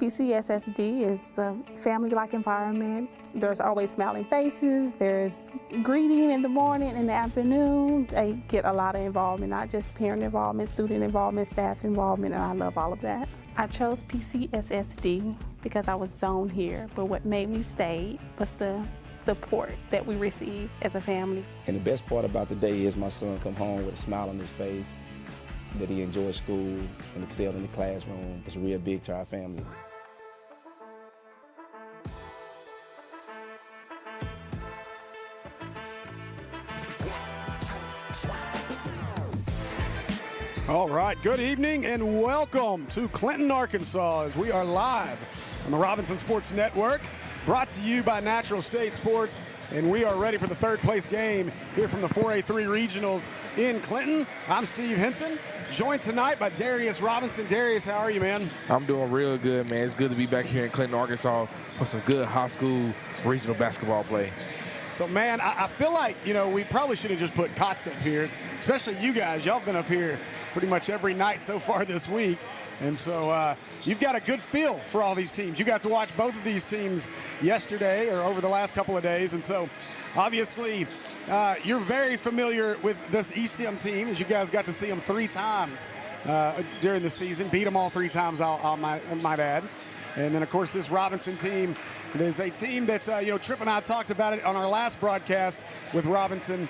PCSSD is a family-like environment. There's always smiling faces. There's greeting in the morning and the afternoon. They get a lot of involvement, not just parent involvement, student involvement, staff involvement, and I love all of that. I chose PCSSD because I was zoned here, but what made me stay was the support that we receive as a family. And the best part about the day is my son come home with a smile on his face, that he enjoys school and excelled in the classroom. It's real big to our family. All right, good evening and welcome to Clinton, Arkansas, as we are live on the Robinson Sports Network, brought to you by Natural State Sports, and we are ready for the third place game here from the 4A-3 Regionals in Clinton. I'm Steve Henson, joined tonight by Darius Robinson. Darius, how are you, man? I'm doing real good, man. It's good to be back here in Clinton, Arkansas for some good high school regional basketball play. So, man, I feel like, you know, we probably should have just put cots up here, especially you guys. Y'all have been up here pretty much every night so far this week. And so you've got a good feel for all these teams. You got to watch both of these teams yesterday or over the last couple of days. And so, obviously, you're very familiar with this ESTEM team, as you guys got to see them 3 times during the season. Beat them all 3 times, I might add. And then, of course, this Robinson team is a team that, you know, Tripp and I talked about it on our last broadcast with Robinson.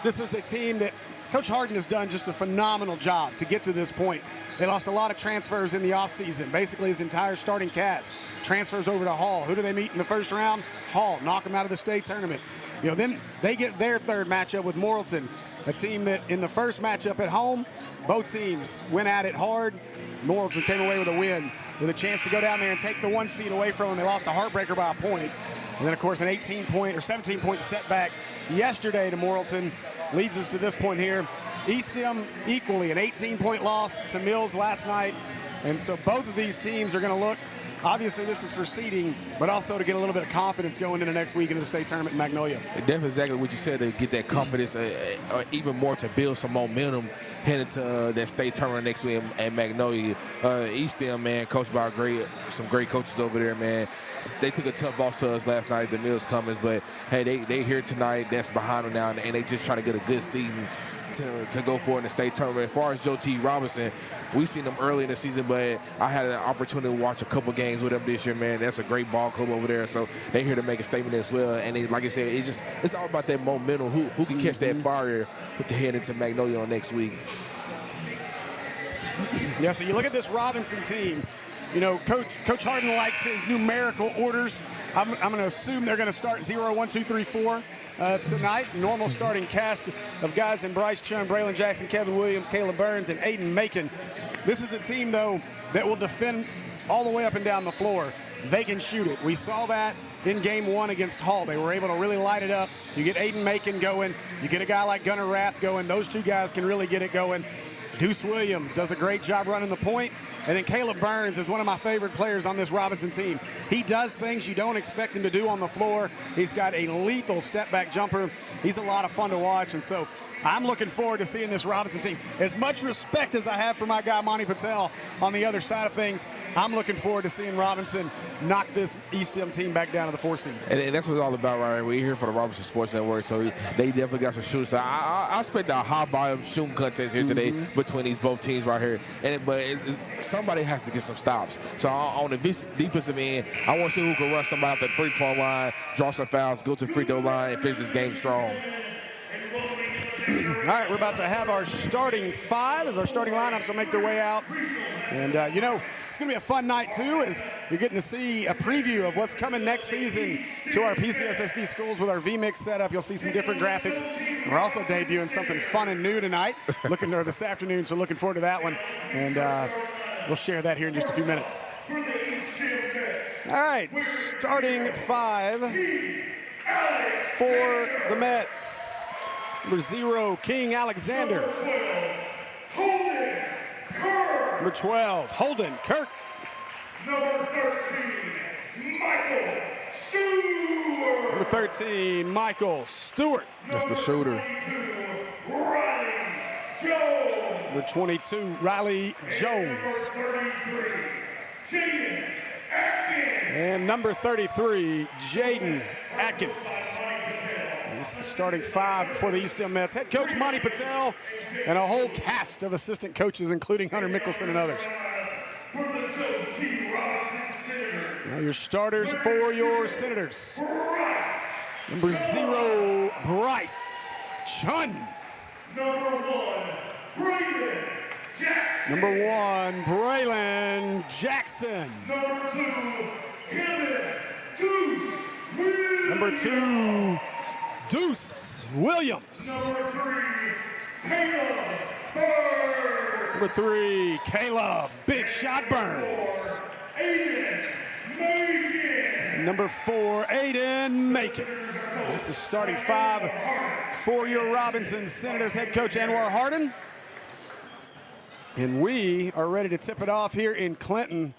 This is a team that Coach Harden has done just a phenomenal job to get to this point. They lost a lot of transfers in the offseason. Basically, his entire starting cast transfers over to Hall. Who do they meet in the first round? Hall. Knock them out of the state tournament. You know, then they get their third matchup with Morrilton, a team that in the first matchup at home, both teams went at it hard. Morrilton came away with a win, with a chance to go down there and take the 1 seed away from them. They lost a heartbreaker by a point. And then, of course, an 18-point or 17-point setback yesterday to Morrilton leads us to this point here. ESTEM equally, an 18-point loss to Mills last night. And so both of these teams are going to look, obviously this is for seeding, but also to get a little bit of confidence going into next week into the state tournament in Magnolia. Definitely exactly what you said, to get that confidence, or even more to build some momentum heading to that state tournament next week at Magnolia. ESTEM, man, coached by some great coaches over there, man. They took a tough loss to us last night, the Mills Cummins, but hey, they here tonight. That's behind them now, and they just trying to get a good season to go for in the state tournament. As far as Joe T. Robinson, we've seen them early in the season, but I had an opportunity to watch a couple games with them this year, man. That's a great ball club over there, so they're here to make a statement as well. And they, like I said, it's all about that momentum. Who can catch that fire with the head into Magnolia next week? Yeah, so you look at this Robinson team. You know, Coach Harden likes his numerical orders. I'm going to assume they're going to start 0, 1, 2, 3, 4 tonight. Normal starting cast of guys in Bryce Chun, Braylon Jackson, Kevin Williams, Caleb Burns, and Aiden Macon. This is a team, though, that will defend all the way up and down the floor. They can shoot it. We saw that in game 1 against Hall. They were able to really light it up. You get Aiden Macon going. You get a guy like Gunnar Rath going. Those 2 guys can really get it going. Deuce Williams does a great job running the point. And then Caleb Burns is one of my favorite players on this Robinson team. He does things you don't expect him to do on the floor. He's got a lethal step-back jumper. He's a lot of fun to watch, and so I'm looking forward to seeing this Robinson team. As much respect as I have for my guy Monty Patel on the other side of things, I'm looking forward to seeing Robinson knock this ESTEM team back down to the 4 seed. And that's what it's all about, right? We're here for the Robinson Sports Network, so they definitely got some shooters. So I expect a high-volume shooting contest here today between these both teams right here. But somebody has to get some stops. So on the defensive end, I want to see who can run somebody off the 3-point line, draw some fouls, go to the free throw line, and finish this game strong. All right, we're about to have our starting 5 as our starting lineups will make their way out. And, you know, it's going to be a fun night, too, as you're getting to see a preview of what's coming next season to our PCSSD schools with our VMix setup. You'll see some different graphics. We're also debuting something fun and new tonight, this afternoon, so looking forward to that one. And we'll share that here in just a few minutes. All right, starting 5 for the Mets. Number 0, King Alexander. Number 12, Holden Kirk. Number 13, Michael Stewart. Number 13, Michael Stewart. That's the shooter. Riley Jones. Number 22, Riley Jones. Number 33, Jaden And number 33, Jaden Atkins. This is the starting 5 for the ESTEM Mets. Head coach Monty Patel and a whole cast of assistant coaches, including Hunter Mickelson and others. For the Joe T. Robinson Senators. Now your starters for your Senators. Bryce. Number 0, Bryce Chun. Number 1, Braden Jackson. Number 1, Braylon Jackson. Number 2, Kevin Deuce Williams. Number 2, Deuce Williams. Number 3, Caleb Bird. Number 3, Caleb Big Shot Burns. Aiden Macon. Number 4, Aiden Macon. That's the starting 5 for your Robinson Senators head coach Anwar Hardin. And we are ready to tip it off here in Clinton.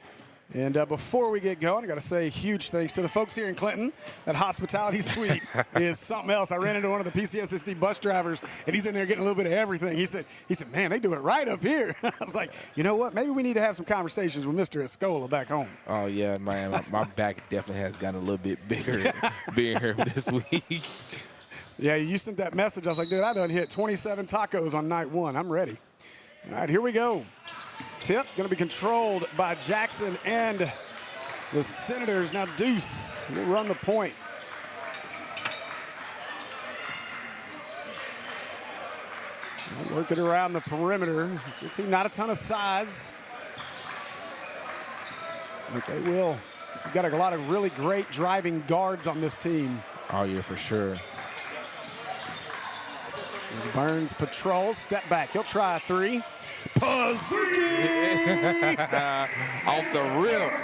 And before we get going, I got to say huge thanks to the folks here in Clinton. That hospitality suite is something else. I ran into one of the PCSSD bus drivers, and he's in there getting a little bit of everything. He said, man, they do it right up here. I was like, you know what? Maybe we need to have some conversations with Mr. Escola back home. Oh, yeah, man. My back definitely has gotten a little bit bigger being here this week. Yeah, you sent that message. I was like, dude, I done hit 27 tacos on night 1. I'm ready. All right, here we go. Tip going to be controlled by Jackson and the Senators. Now Deuce will run the point. Work it around the perimeter. It's a team not a ton of size, but they will. We've got a lot of really great driving guards on this team. Oh, yeah, for sure. As Burns patrols, step back. He'll try a 3. Pazuki! Off the rip.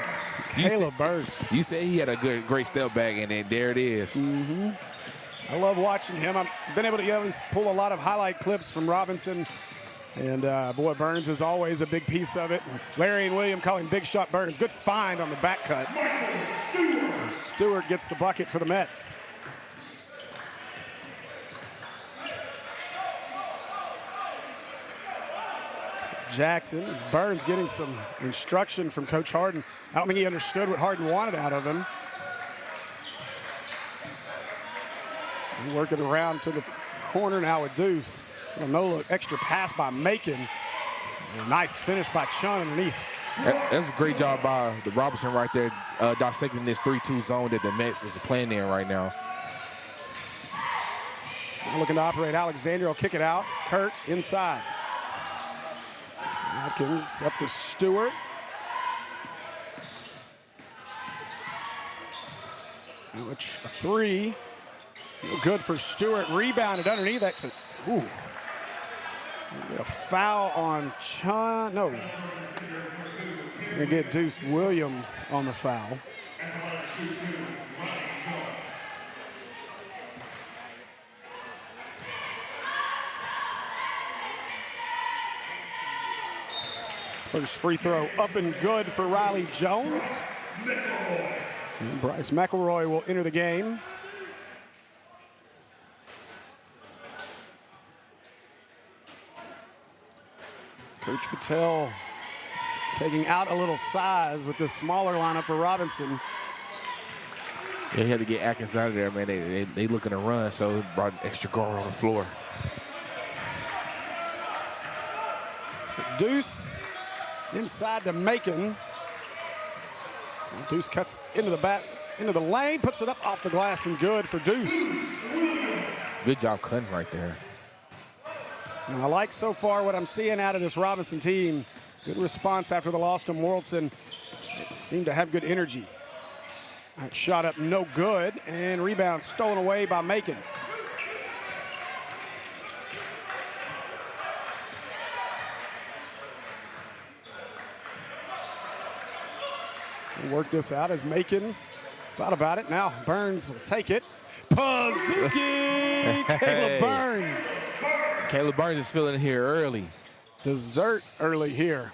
Caleb Burns. You said he had a great step back, and then there it is. I love watching him. I've been able to at least pull a lot of highlight clips from Robinson. And boy, Burns is always a big piece of it. Larry and William calling Big Shot Burns. Good find on the back cut. And Stewart gets the bucket for the Mets. Jackson, as Burns getting some instruction from Coach Hardin. I don't think he understood what Hardin wanted out of him. And work it around to the corner now with Deuce. A no-look extra pass by Macon. And a nice finish by Chun underneath. That's a great job by the Robinson right there, dissecting this 3-2 zone that the Mets is playing in right now. Looking to operate. Alexander will kick it out. Kurt inside. Atkins up to Stewart. A 3. Good for Stewart. Rebounded underneath. That's a foul on Chun. No. Gonna get Deuce Williams on the foul. First free throw up and good for Riley Jones. And Bryce McElroy will enter the game. Coach Patel taking out a little size with this smaller lineup for Robinson. They had to get Atkins out of there, man. They looking to run, so he brought an extra guard on the floor. So Deuce inside to Macon. Deuce cuts into the lane, puts it up off the glass and good for Deuce. Good job cutting right there. And I like so far what I'm seeing out of this Robinson team. Good response after the loss to Morrilton. They seem to have good energy. That shot up no good, and rebound stolen away by Macon. Work this out as Macon thought about it. Now Burns will take it. Pazuki! Caleb Burns. Caleb Burns is feeling it here early. Dessert early here.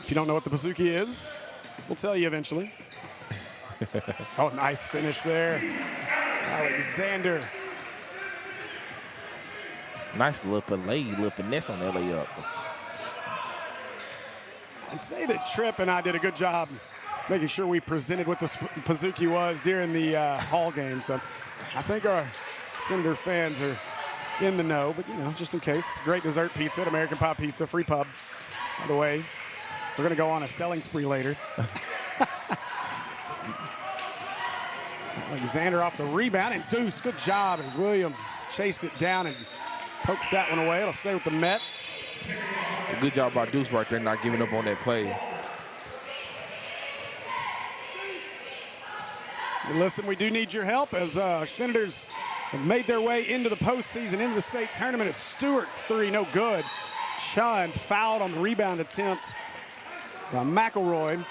If you don't know what the Pazuki is, we'll tell you eventually. Oh, nice finish there. Alexander. Nice little finesse on that layup. I'd say that Tripp and I did a good job making sure we presented what the Pizookie was during the Hall game. So I think our Senator fans are in the know, but just in case, it's great dessert pizza at American Pie Pizza, free pub. By the way, we're gonna go on a selling spree later. Alexander off the rebound, and Deuce, good job as Williams chased it down and pokes that one away. It'll stay with the Mets. Good job by Deuce right there, not giving up on that play. And listen, we do need your help as our Senators have made their way into the postseason, into the state tournament. It's Stewart's three, no good. Chun fouled on the rebound attempt by McElroy.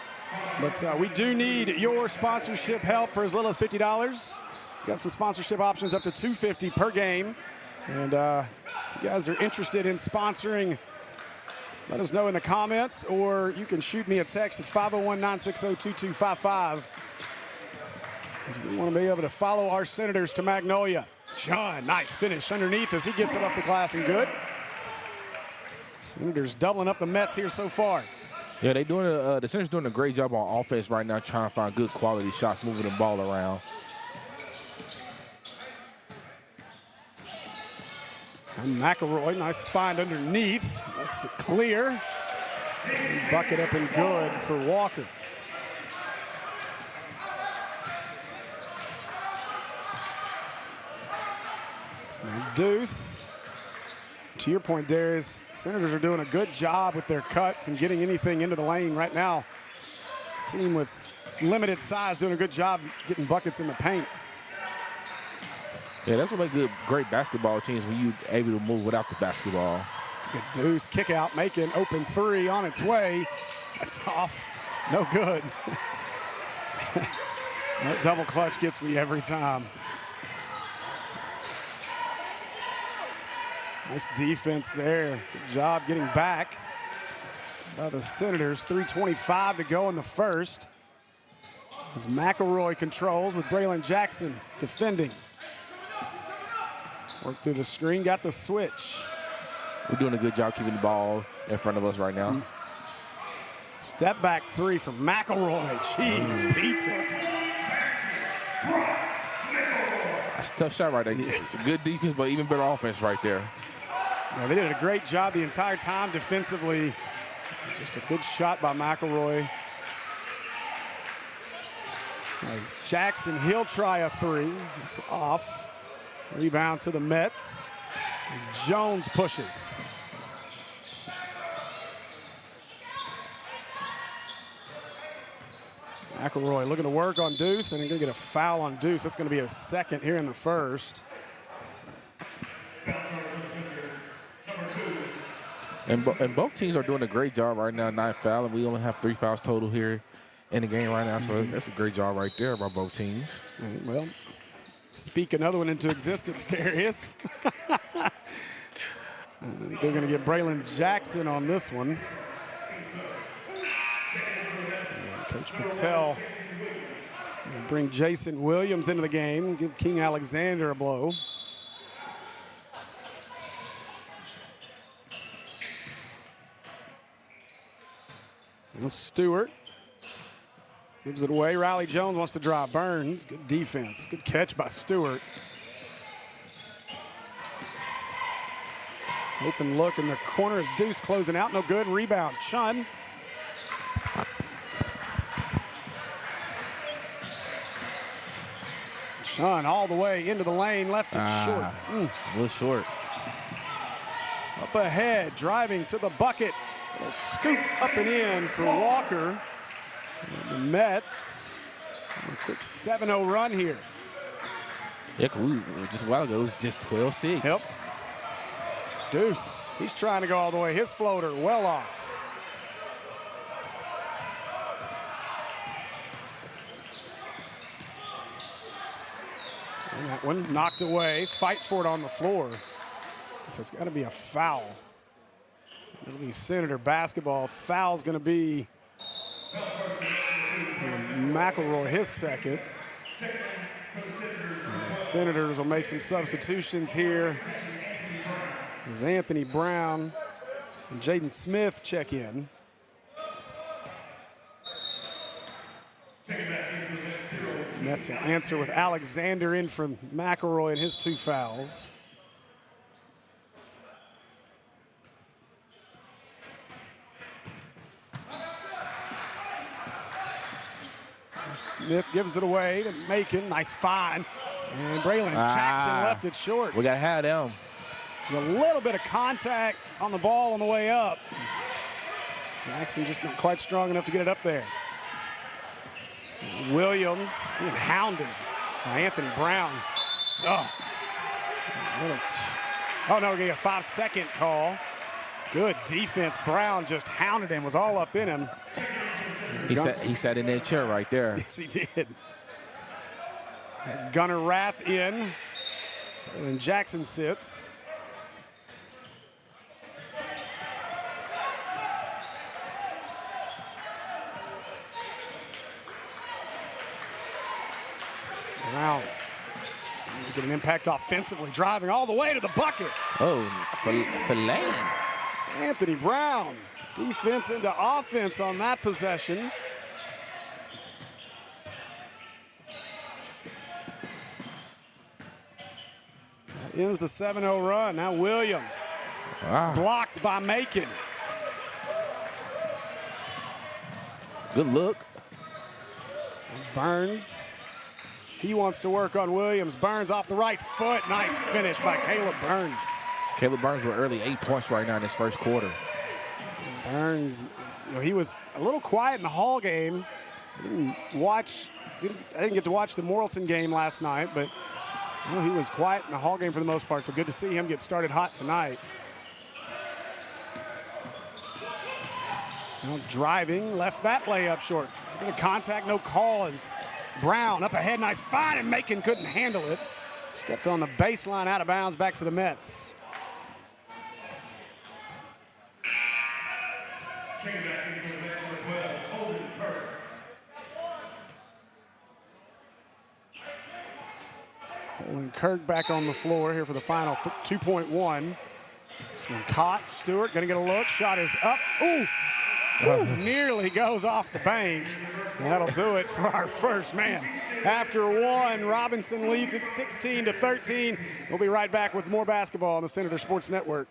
But we do need your sponsorship help for as little as $50. Got some sponsorship options up to $250 per game. And if you guys are interested in sponsoring, let us know in the comments, or you can shoot me a text at 501-960-2255. We want to be able to follow our Senators to Magnolia. Chun, nice finish underneath as he gets it up the glass and good. Senators doubling up the Mets here so far. Yeah, the Senators doing a great job on offense right now, trying to find good quality shots, moving the ball around. And McElroy, nice find underneath. That's it clear. Bucket up and good for Walker. Deuce. To your point, Darius, Senators are doing a good job with their cuts and getting anything into the lane right now. Team with limited size doing a good job getting buckets in the paint. Yeah, that's what makes great basketball teams, when you're able to move without the basketball. Good Deuce kick out, making open three on its way. That's off, no good. That double clutch gets me every time. Nice defense there. Good job getting back by the Senators. 3:25 to go in the first. As McElroy controls with Braylon Jackson defending. Work through the screen, got the switch. We're doing a good job keeping the ball in front of us right now. Step back three from McElroy. Jeez, pizza. That's a tough shot right there. Yeah. Good defense, but even better offense right there. Yeah, they did a great job the entire time defensively. Just a good shot by McElroy. As Jackson, he'll try a three. It's off. Rebound to the Mets as Jones pushes. McElroy looking to work on Deuce, and he's going to get a foul on Deuce. That's going to be a second here in the first. And both teams are doing a great job right now, not fouling. We only have 3 fouls total here in the game right now, so that's a great job right there by both teams. Well, speak another one into existence, Darius. They're going to get Braylon Jackson on this one. Coach Patel will bring Jason Williams into the game, give King Alexander a blow. And Stewart gives it away. Riley Jones wants to drive. Burns, good defense. Good catch by Stewart. Open look in the corner as Deuce closing out. No good. Rebound. Chun. Chun all the way into the lane. Left it short. A little short. Up ahead. Driving to the bucket. A scoop up and in for Walker. And the Mets, a quick 7-0 run here. Yeah, just a while ago, it was just 12-6. Yep. Deuce, he's trying to go all the way. His floater well off. And that one knocked away. Fight for it on the floor. So it's got to be a foul. It'll be Senator basketball. Foul's going to be McElroy, his second. And the Senators will make some substitutions here. As Anthony Brown and Jaden Smith check in. Mets will answer with Alexander in for McElroy and his 2 fouls. Smith gives it away to Macon. Nice find. And Braylon Jackson left it short. We got to have them. There's a little bit of contact on the ball on the way up. Jackson just not quite strong enough to get it up there. Williams being hounded by Anthony Brown. Oh no, we're going to get a 5-second call. Good defense. Brown just hounded him, was all up in him. He sat in that chair right there. Yes, he did. Gunnar Rath in. And Jackson sits. Brown making an impact offensively, driving all the way to the bucket. Oh, for land. Anthony Brown, defense into offense on that possession. That ends the 7-0 run. Now Williams, blocked by Macon. Good look. Burns, he wants to work on Williams. Burns off the right foot. Nice finish by Caleb Burns. Caleb Burns with early 8 points right now in this first quarter. Burns, he was a little quiet in the Hall game. I didn't get to watch the Morrilton game last night, but he was quiet in the Hall game for the most part, so good to see him get started hot tonight. Now driving, left that layup short. A bit of contact, no call as Brown up ahead, nice find, and Macon couldn't handle it. Stepped on the baseline, out of bounds, back to the Mets. Checking back in for the Mets, number 12, Holden Kirk. Holden Kirk back on the floor here for the final 2.1. This one caught. Stewart gonna get a look. Shot is up. Ooh! Nearly goes off the bank. And that'll do it for our first man. After one, Robinson leads it 16-13. We'll be right back with more basketball on the Senator Sports Network.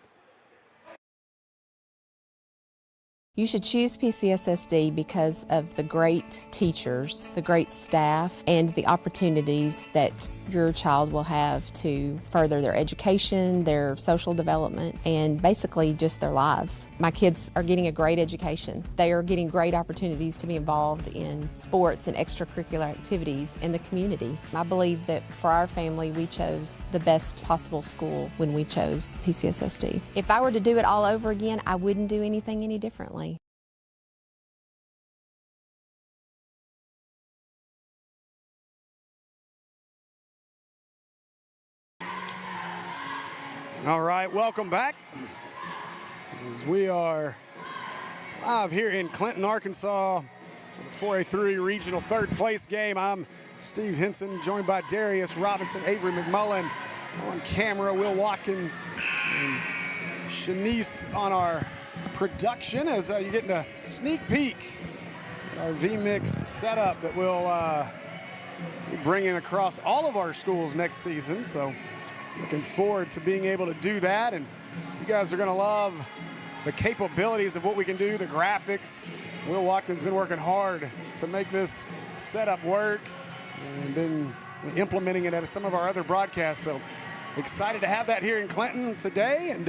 You should choose PCSSD because of the great teachers, the great staff, and the opportunities that your child will have to further their education, their social development, and basically just their lives. My kids are getting a great education. They are getting great opportunities to be involved in sports and extracurricular activities in the community. I believe that for our family, we chose the best possible school when we chose PCSSD. If I were to do it all over again, I wouldn't do anything any differently. All right, welcome back. As we are live here in Clinton, Arkansas, the 4A-3 regional third place game. I'm Steve Henson, joined by Darius Robinson, Avery McMullen on camera, Will Watkins, and Shanice on our production as you're getting a sneak peek at our V-Mix setup that we'll be bringing across all of our schools next season. So looking forward to being able to do that, and you guys are going to love the capabilities of what we can do, the graphics. Will Watkins been working hard to make this setup work and been implementing it at some of our other broadcasts. So excited to have that here in Clinton today, and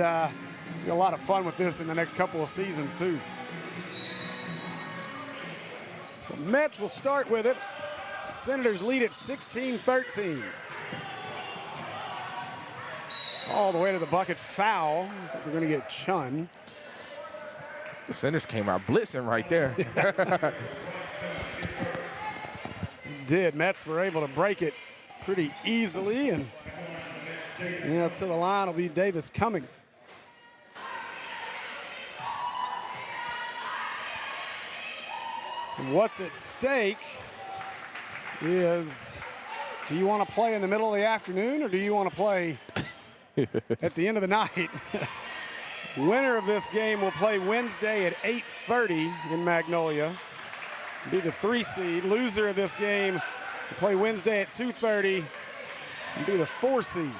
be a lot of fun with this in the next couple of seasons too. So Mets will start with it. Senators lead at 16-13. All the way to the bucket, foul. I think they're going to get Chun. The Senators came out blitzing right there. Did. Mets were able to break it pretty easily, and to the line will be Davis Cumming. So what's at stake is, do you want to play in the middle of the afternoon, or do you want to play at the end of the night? Winner of this game will play Wednesday at 8:30 in Magnolia. Be the 3 seed. Loser of this game We play Wednesday at 2:30 and be the 4 seed.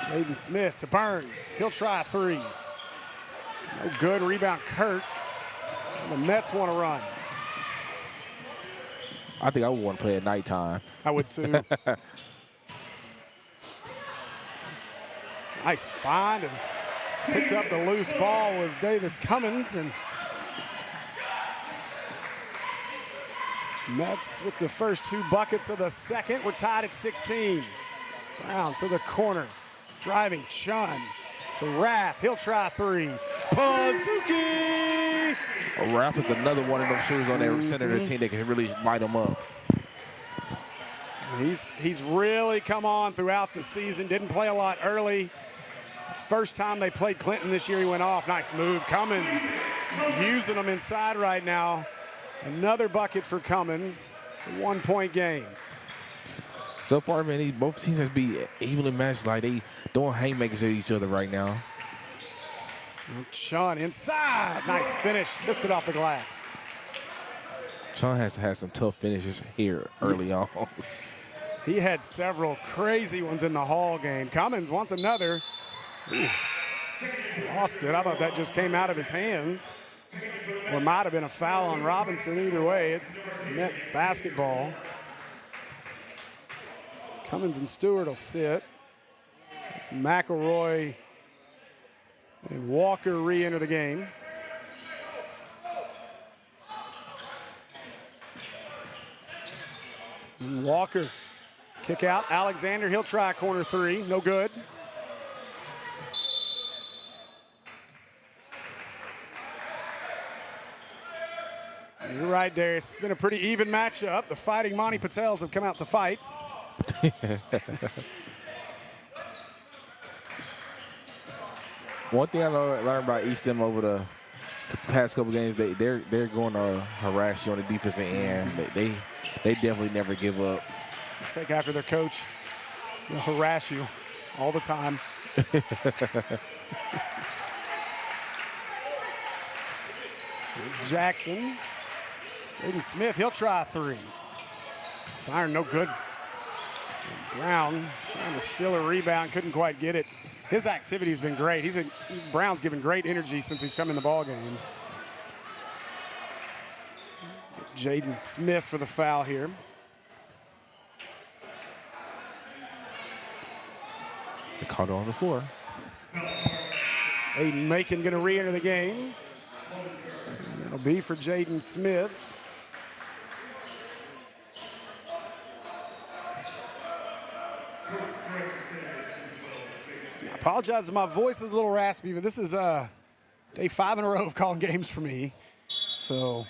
Jaden Smith to Burns. He'll try a 3. No good. Rebound Kurt. The Mets want to run. I think I would want to play at nighttime. I would too. Nice find. As picked up the loose ball was Davis Cummins, and Mets with the first 2 buckets of the second. We're tied at 16. Brown to the corner. Driving Chun to Rath. He'll try 3. Pazuki! Rath is another one of those shooters on their center of the team that can really light them up. He's really come on throughout the season. Didn't play a lot early. First time they played Clinton this year, he went off. Nice move. Cummins using them inside right now. Another bucket for Cummins. It's a 1-point game. So far, man, both teams have been evenly matched. Like they doing haymakers at each other right now. Chun inside. Nice finish. Kissed it off the glass. Chun has had some tough finishes here early on. He had several crazy ones in the Hall game. Cummins wants another. Ooh. Lost it. I thought that just came out of his hands. Or it might have been a foul on Robinson. Either way, it's net basketball. Cummins and Stewart will sit. It's McElroy and Walker re-enter the game. And Walker, kick out. Alexander, he'll try a corner 3. No good. You're right, Darius. It's been a pretty even matchup. The Fighting Monty Patels have come out to fight. One thing I learned about ESTEM over the past couple games, they're going to harass you on the defensive end. They definitely never give up. Take after their coach. They'll harass you all the time. Jackson. Jaden Smith, he'll try a 3. Firing no good. Brown trying to steal a rebound, couldn't quite get it. His activity has been great. Brown's given great energy since he's come in the ball game. Jaden Smith for the foul here. They caught it on the floor. Aiden Macon going to re-enter the game. And that'll be for Jaden Smith. I apologize if my voice is a little raspy, but this is day 5 in a row of calling games for me. So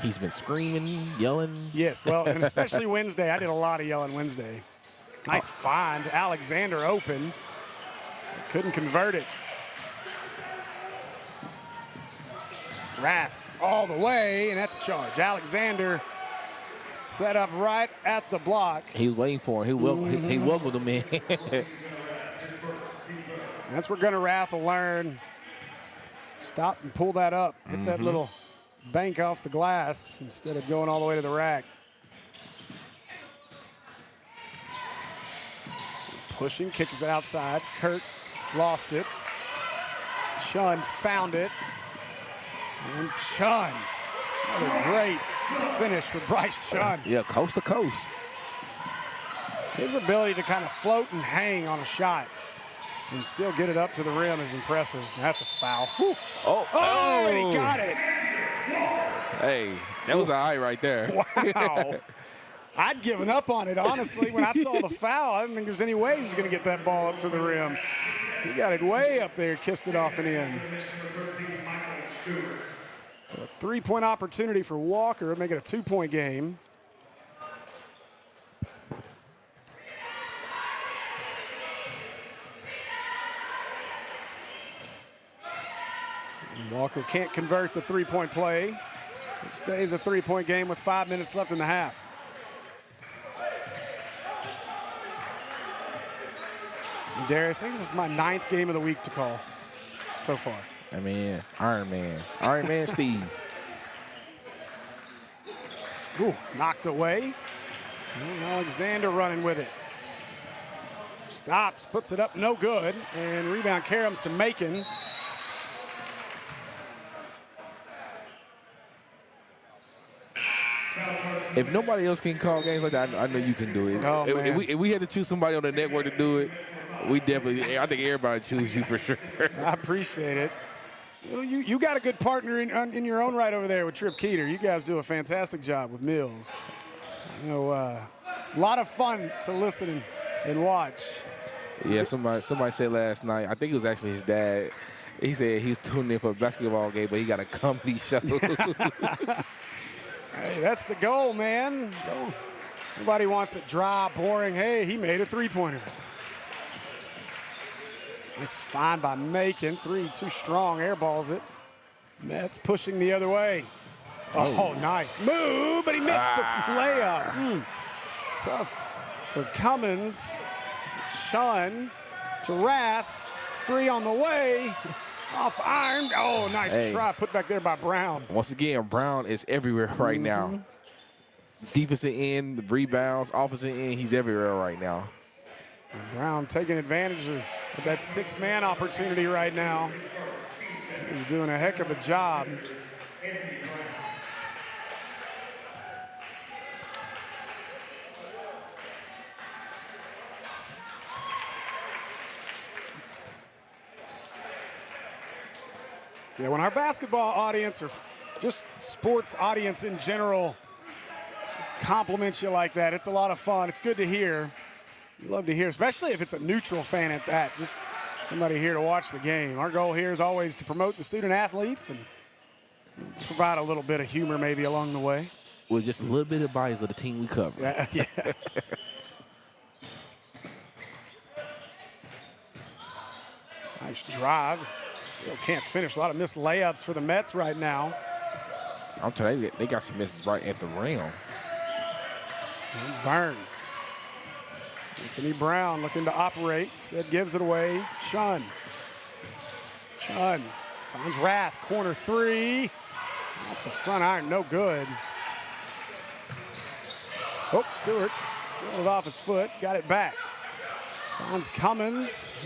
he's been screaming, yelling. yes, well, and especially Wednesday. I did a lot of yelling Wednesday. Nice find. Alexander open. Couldn't convert it. Rath all the way, and that's a charge. Alexander set up right at the block. He was waiting for him. He welcomed him in. That's where Gunnar Rath will learn. Stop and pull that up. Hit that little bank off the glass instead of going all the way to the rack. Pushing, kicks it outside. Kurt lost it. Chun found it. And Chun, another great finish for Bryce Chun. Yeah, coast to coast. His ability to kind of float and hang on a shot and still get it up to the rim is impressive. That's a foul. Whew. Oh, and he got it. Hey, that was an eye right there. Wow. I'd given up on it, honestly. When I saw the foul, I didn't think there's any way he was going to get that ball up to the rim. He got it way up there, kissed it off and in. So a 3-point opportunity for Walker, make it a 2-point game. And Walker can't convert the 3-point play. So it stays a 3-point game with 5 minutes left in the half. And Darius, I think this is my 9th game of the week to call so far. I mean, Iron Man Steve. Ooh, knocked away. And Alexander running with it. Stops, puts it up, no good. And rebound caroms to Macon. If nobody else can call games like that, I know you can do it. Oh, man. If we had to choose somebody on the network to do it, we definitely, I think everybody choose you for sure. I appreciate it. You got a good partner in your own right over there with Trip Keeter. You guys do a fantastic job with Mills. You know, a lot of fun to listen and watch. Yeah, somebody said last night, I think it was actually his dad, he said he was tuning in for a basketball game, but he got a comedy show. Hey, that's the goal, man. Nobody wants it dry, boring. Hey, he made a three-pointer. It's fine by Macon. Three, too strong, airballs it. Mets pushing the other way. Oh, nice move, but he missed the layup. Tough for Cummins. Chun to Rath. Three on the way. Off iron. Oh, nice try. Put back there by Brown. Once again, Brown is everywhere right now. Defensive end, rebounds, offensive end, he's everywhere right now. And Brown taking advantage of that sixth man opportunity right now. He's doing a heck of a job. Yeah, when our basketball audience or just sports audience in general compliments you like that, it's a lot of fun. It's good to hear. You love to hear, especially if it's a neutral fan at that. Just somebody here to watch the game. Our goal here is always to promote the student athletes and provide a little bit of humor maybe along the way. With just a little bit of bias of the team we cover. Yeah. Nice drive. Still can't finish. A lot of missed layups for the Mets right now. I'm telling you, they got some misses right at the rim. And Burns. Anthony Brown looking to operate. Instead gives it away. Chun finds Rath. Corner three. Off the front iron. No good. Oh, Stewart drilled it off his foot. Got it back. Finds Cummins.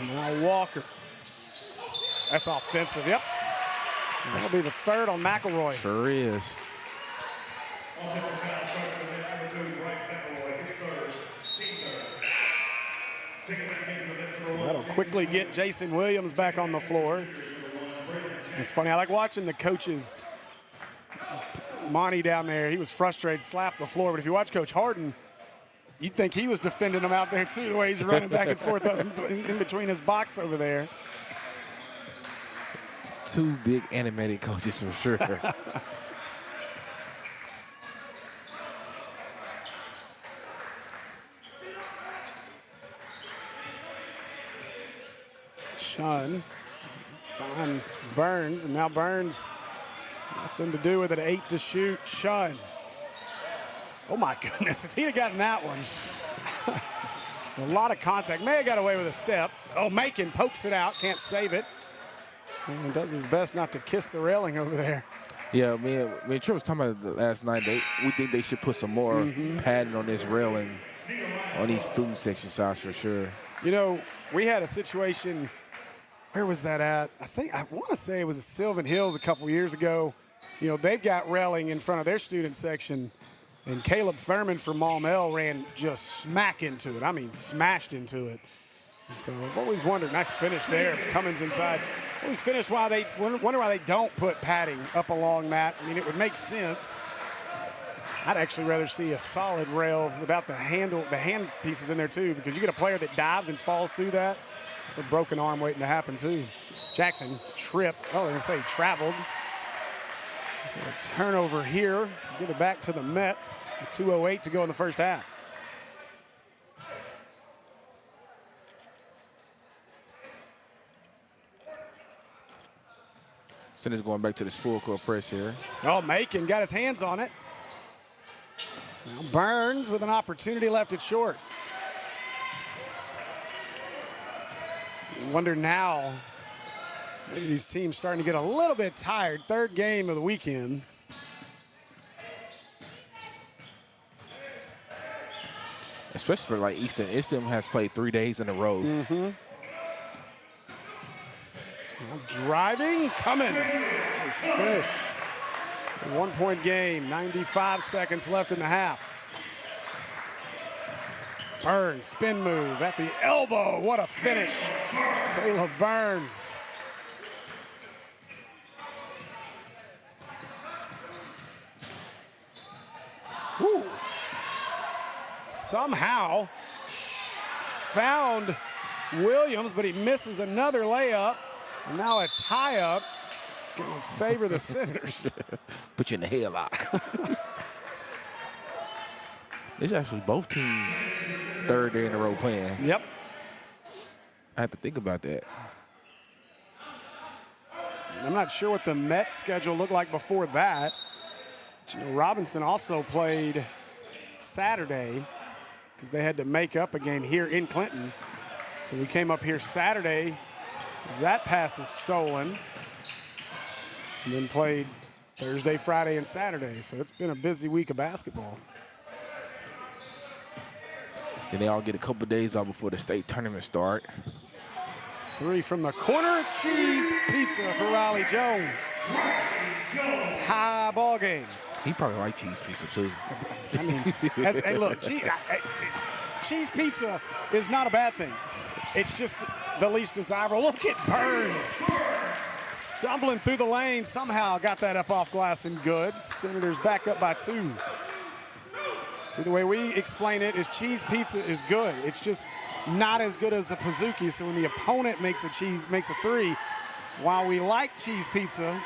And now Walker. That's offensive. Yep. That'll be the third on McElroy. Sure is. That'll quickly get Jason Williams back on the floor. It's funny, I like watching the coaches. Monty down there, he was frustrated, slapped the floor, but if you watch Coach Harden, you'd think he was defending him out there too, the way he's running back and forth up in between his box over there. Two big animated coaches for sure. Chun, find Burns, and now Burns, nothing to do with it, 8 to shoot. Chun. Oh my goodness, if he'd have gotten that one. A lot of contact, may have got away with a step. Oh, Macon pokes it out, can't save it. And does his best not to kiss the railing over there. Yeah, me and Trip was talking about it last night. We think they should put some more padding on this railing on these student section sides for sure. You know, we had a situation, where was that at? I want to say it was at Sylvan Hills a couple years ago. You know, they've got railing in front of their student section, and Caleb Thurman from Maumelle ran just smack into it. I mean, smashed into it. And so I've always wondered, nice finish there. Cummins inside. Always finish wonder why they don't put padding up along that. I mean, it would make sense. I'd actually rather see a solid rail without the hand pieces in there too, because you get a player that dives and falls through that. It's a broken arm waiting to happen too. Jackson tripped. Oh, they're gonna say he traveled. So a turnover here. Give it back to the Mets. 2:08 to go in the first half. Center's going back to the full court press here. Oh, Macon got his hands on it. Now Burns with an opportunity, left it short. You wonder now, maybe these teams starting to get a little bit tired. Third game of the weekend. especially for like ESTEM. ESTEM has played 3 days in a row. Driving, Cummins is finished. It's a 1-point game, 95 seconds left in the half. Burns, spin move at the elbow. What a finish. Caleb Burns. Whew. Somehow found Williams, but he misses another layup. And now a tie-up. It's going to favor the Senators. Put you in the headlock. It's actually both teams' third day in a row playing. Yep. I have to think about that. And I'm not sure what the Mets schedule looked like before that. But, you know, Robinson also played Saturday because they had to make up a game here in Clinton. So we came up here Saturday as that pass is stolen. And then played Thursday, Friday, and Saturday. So it's been a busy week of basketball. Then they all get a couple days off before the state tournament start. 3 from the corner, cheese pizza for Riley Jones. It's high ball game. He probably like cheese pizza too. I mean, hey, look, cheese pizza is not a bad thing. It's just the least desirable. Look at Burns. Stumbling through the lane, somehow got that up off glass and good. Senators back up by 2. See, the way we explain it is cheese pizza is good. It's just not as good as a Pizookie. So when the opponent makes a 3, while we like cheese pizza,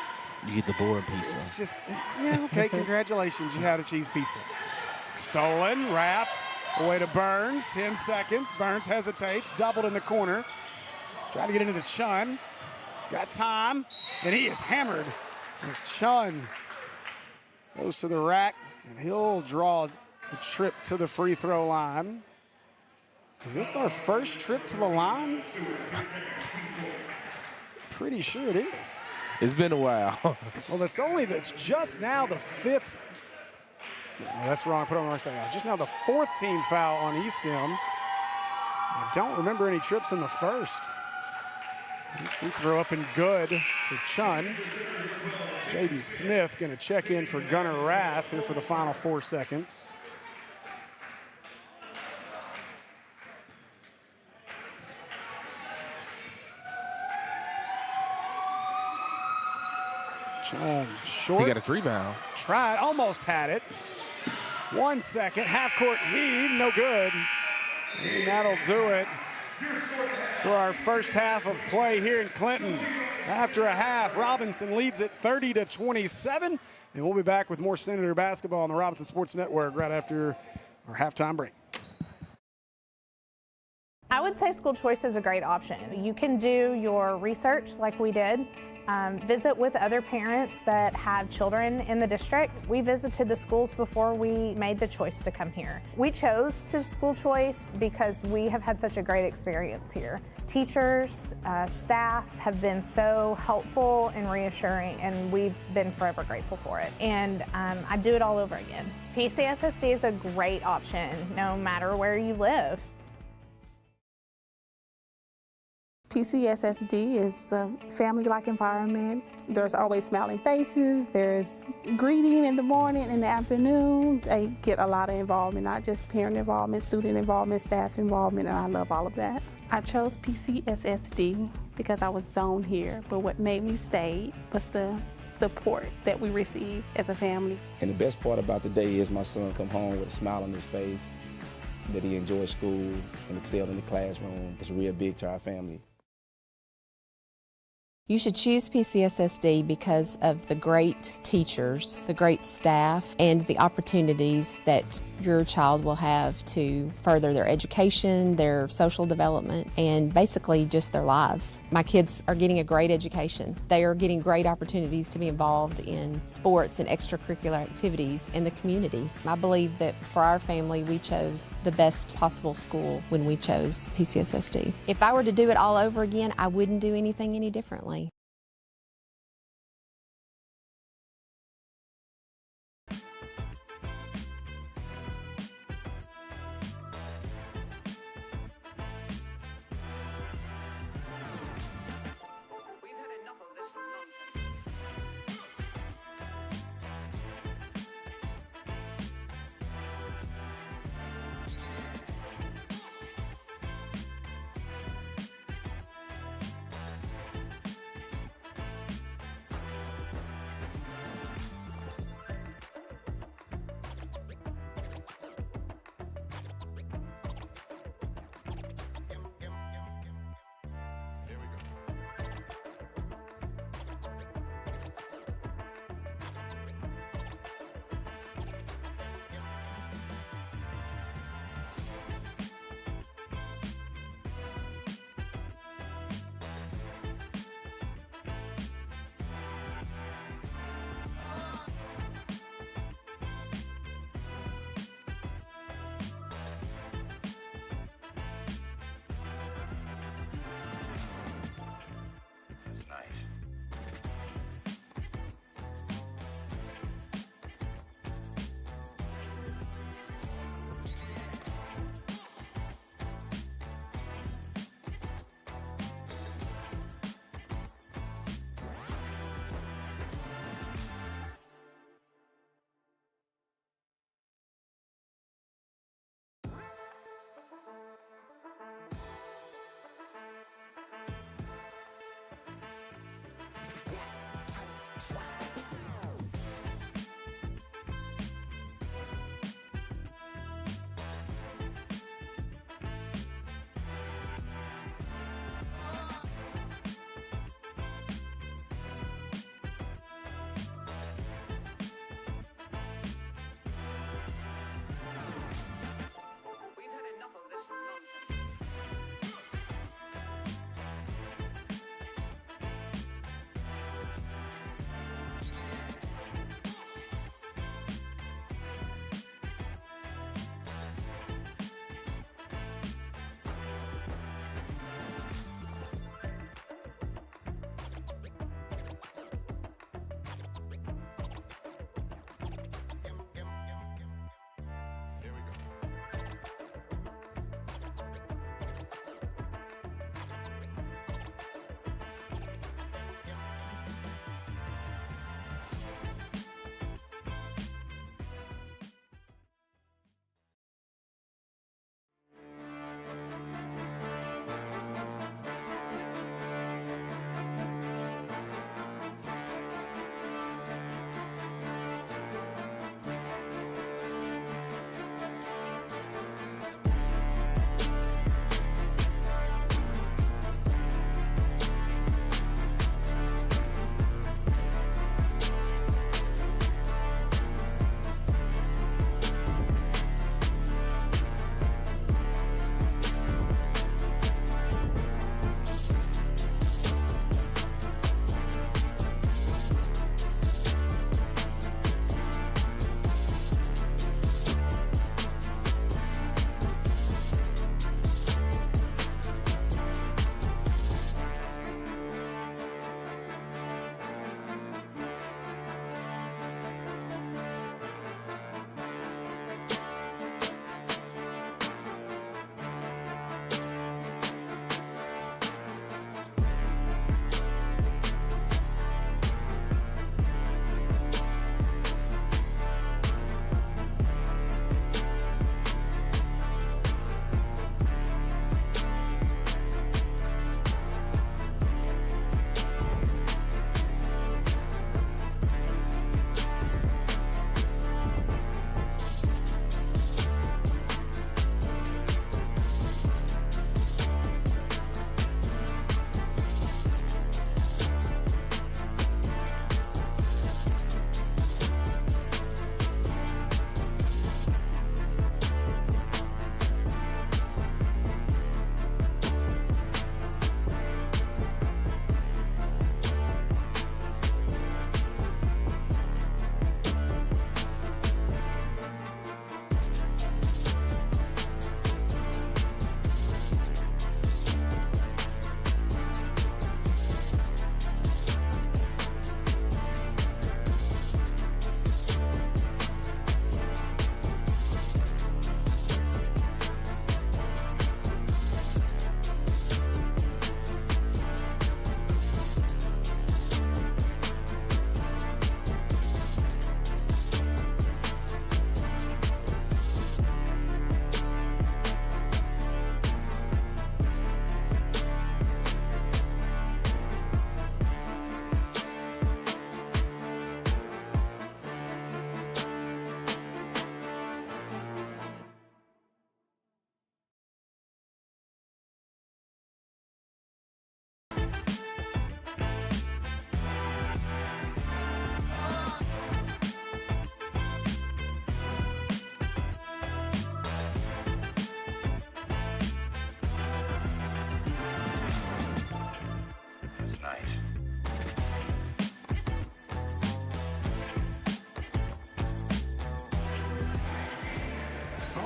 you get the boring pizza. Yeah, okay, congratulations, you had a cheese pizza. Stolen, Raff, away to Burns, 10 seconds. Burns hesitates, doubled in the corner. Try to get into Chun. Got time, and he is hammered. There's Chun. Goes to the rack, and he'll draw a trip to the free throw line. Is this our first trip to the line? Pretty sure it is. It's been a while. Well, that's just now the 5th. No, that's wrong. I put it on the right side. Just now the 4th team foul on ESTEM. I don't remember any trips in the first. Free throw up and good for Chun. Jaden Smith going to check in for Gunnar Rath here for the final 4 seconds. Chun short. He got his rebound. Tried, almost had it. 1 second, half court heave, no good. And that'll do it for our first half of play here in Clinton. After a half, Robinson leads it 30-27, and we'll be back with more Senator basketball on the Robinson Sports Network right after our halftime break. I would say school choice is a great option. You can do your research like we did. Visit with other parents that have children in the district. We visited the schools before we made the choice to come here. We chose to school choice because we have had such a great experience here. Teachers, staff have been so helpful and reassuring, and we've been forever grateful for it. And I'd do it all over again. PCSSD is a great option no matter where you live. PCSSD is a family-like environment. There's always smiling faces. There's greeting in the morning, in the afternoon. They get a lot of involvement, not just parent involvement, student involvement, staff involvement, and I love all of that. I chose PCSSD because I was zoned here, but what made me stay was the support that we receive as a family. And the best part about the day is my son come home with a smile on his face, that he enjoyed school and excelled in the classroom. It's real big to our family. You should choose PCSSD because of the great teachers, the great staff, and the opportunities that your child will have to further their education, their social development, and basically just their lives. My kids are getting a great education. They are getting great opportunities to be involved in sports and extracurricular activities in the community. I believe that for our family, we chose the best possible school when we chose PCSSD. If I were to do it all over again, I wouldn't do anything any differently.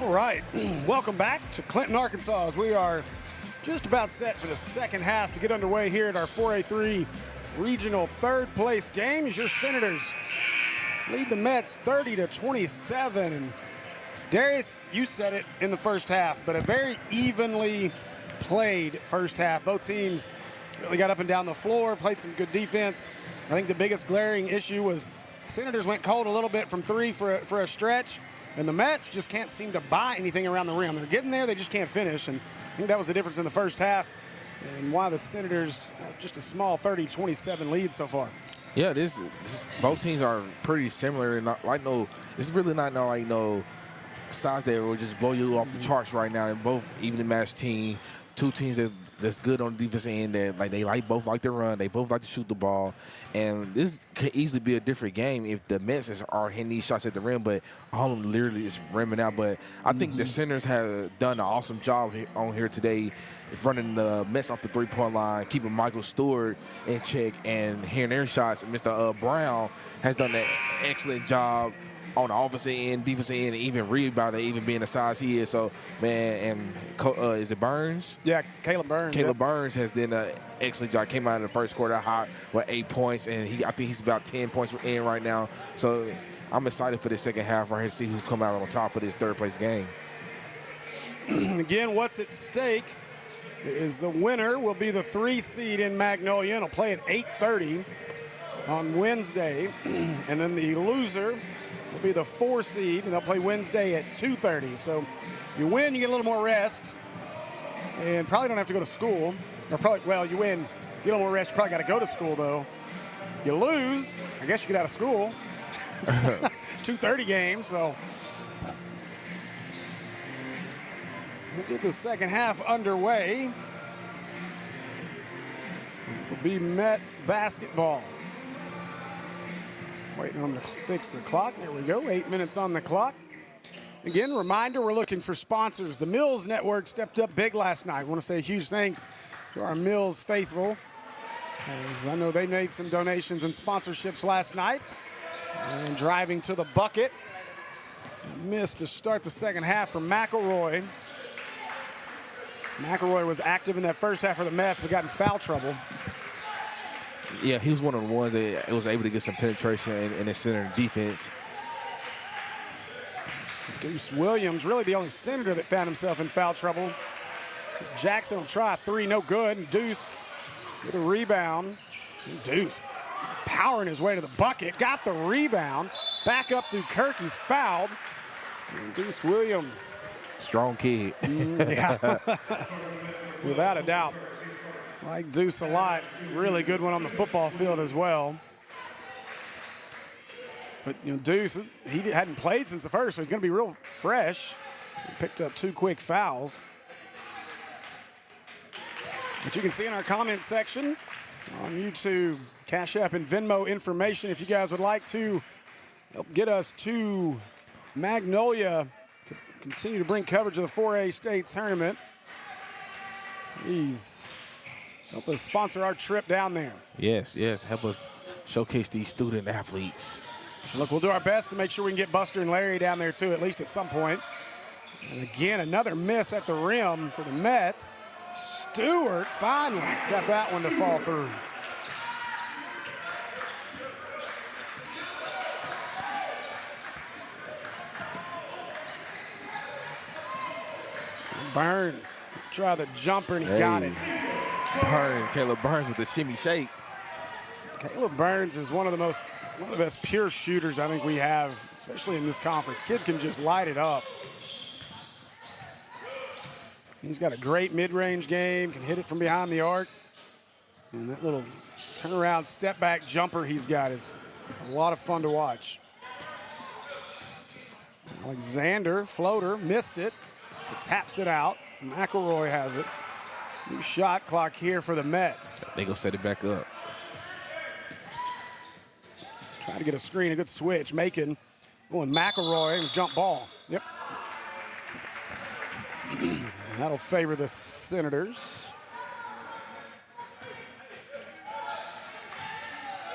All right, welcome back to Clinton, Arkansas, as we are just about set for the second half to get underway here at our 4A-3 regional third place game as your Senators lead the Mets 30-27. And Darius, you said it in the first half, but a very evenly played first half. Both teams really got up and down the floor, played some good defense. I think the biggest glaring issue was Senators went cold a little bit from three for a stretch, and the Mets just can't seem to buy anything around the rim. They're getting there, they just can't finish, and I think that was the difference in the first half and why the Senators just a small 30-27 lead so far. Yeah, this both teams are pretty similar, and it's really not size that will just blow you off the charts right now. And both evenly matched team, two teams that's good on the defensive end, that both like to run, they both like to shoot the ball, and this could easily be a different game if the Mets are hitting these shots at the rim, but all of them literally is rimming out. But I think the Senators have done an awesome job here today, running the Mets off the three-point line, keeping Michael Stewart in check, and hitting their shots. Mr. Brown has done an excellent job on the offensive end, defensive end, and even rebounding, even being the size he is. So, man, and is it Burns? Yeah, Caleb Burns. Caleb Burns has done an excellent job. Came out in the first quarter hot with 8 points, and I think he's about 10 points in right now. So I'm excited for the second half right here to see who's come out on top for this third-place game. Again, what's at stake is the winner will be the 3 seed in Magnolia, and will play at 8:30 on Wednesday. And then the loser will be the 4 seed, and they'll play Wednesday at 2:30. So if you win, you get a little more rest, and probably don't have to go to school. Or probably, well, you win, you get a little more rest. You probably got to go to school, though. You lose, I guess you get out of school. 2:30 game, so we'll get the second half underway. It'll be Met basketball. Waiting on them to fix the clock. There we go, 8 minutes on the clock. Again, reminder, we're looking for sponsors. The Mills Network stepped up big last night. I want to say a huge thanks to our Mills faithful, as I know they made some donations and sponsorships last night. And driving to the bucket. Missed to start the second half for McElroy. McElroy was active in that first half for the Mets, but got in foul trouble. Yeah, he was one of the ones that was able to get some penetration in the center defense. Deuce Williams, really the only Senator that found himself in foul trouble. Jackson will try a 3, no good. And Deuce with a rebound. And Deuce powering his way to the bucket, got the rebound. Back up through Kirk, he's fouled. And Deuce Williams. Strong kid. Yeah, without a doubt. Like Deuce a lot. Really good one on the football field as well. But, Deuce, he hadn't played since the first, so he's going to be real fresh. He picked up 2 quick fouls. But you can see in our comment section on YouTube, Cash App and Venmo information if you guys would like to help get us to Magnolia to continue to bring coverage of the 4A state tournament. Please help us sponsor our trip down there. Yes, help us showcase these student athletes. Look, we'll do our best to make sure we can get Buster and Larry down there too, at least at some point. And again, another miss at the rim for the Mets. Stewart finally got that one to fall through. Burns try the jumper and he got it. Caleb Burns with the shimmy shake. Caleb Burns is one of the best pure shooters I think we have, especially in this conference. Kid can just light it up. He's got a great mid-range game, can hit it from behind the arc. And that little turnaround step-back jumper he's got is a lot of fun to watch. Alexander, floater, missed it. It taps it out. McElroy has it. New shot clock here for the Mets. They go set it back up. Trying to get a screen, a good switch. Macon, and McElroy, and jump ball. Yep. That'll favor the Senators.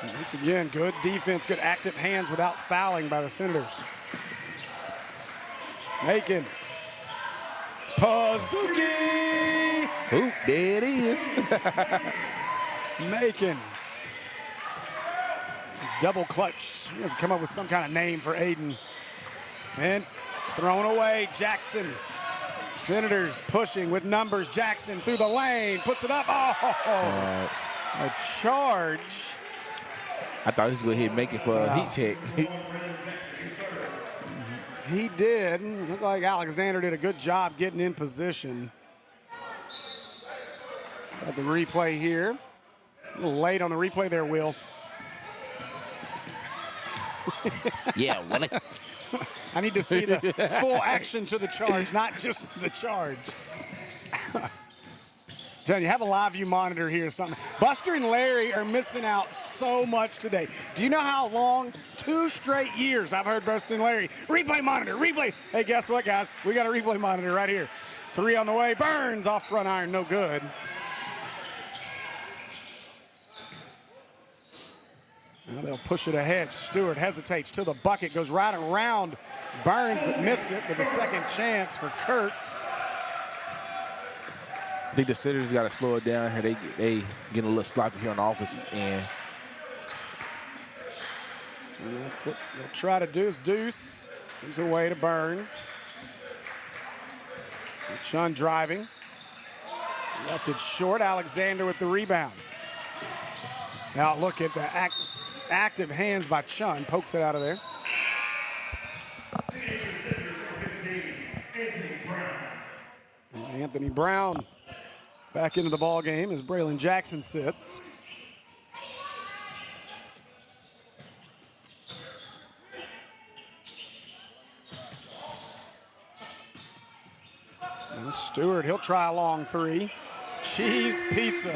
And once again, good defense, good active hands without fouling by the Senators. Macon Pazuki! Oop, there it is. Macon. Double clutch. You have to come up with some kind of name for Aiden. And thrown away, Jackson. Senators pushing with numbers. Jackson through the lane, puts it up. Oh, a charge. I thought he was going to hit Macon for a heat check. He did. Looked like Alexander did a good job getting in position. Got the replay here. A little late on the replay there, Will. Yeah, well, I need to see the full action to the charge, not just the charge. Telling you, have a live view monitor here or something. Buster and Larry are missing out so much today. Do you know how long? 2 straight years I've heard Buster and Larry, replay monitor, replay. Hey, guess what, guys? We got a replay monitor right here. 3 on the way. Burns off front iron, no good. Now they'll push it ahead. Stewart hesitates to the bucket, goes right around Burns, but missed it with a second chance for Kurt. I think the Senators got to slow it down here. They getting a little sloppy here on the offensive end. And that's what they'll try to do is deuce. Gives it away to Burns. Chun driving. Left it short. Alexander with the rebound. Now look at the active hands by Chun. Pokes it out of there. And Anthony Brown back into the ball game as Braylon Jackson sits. And Stewart, he'll try a long 3. Cheese pizza.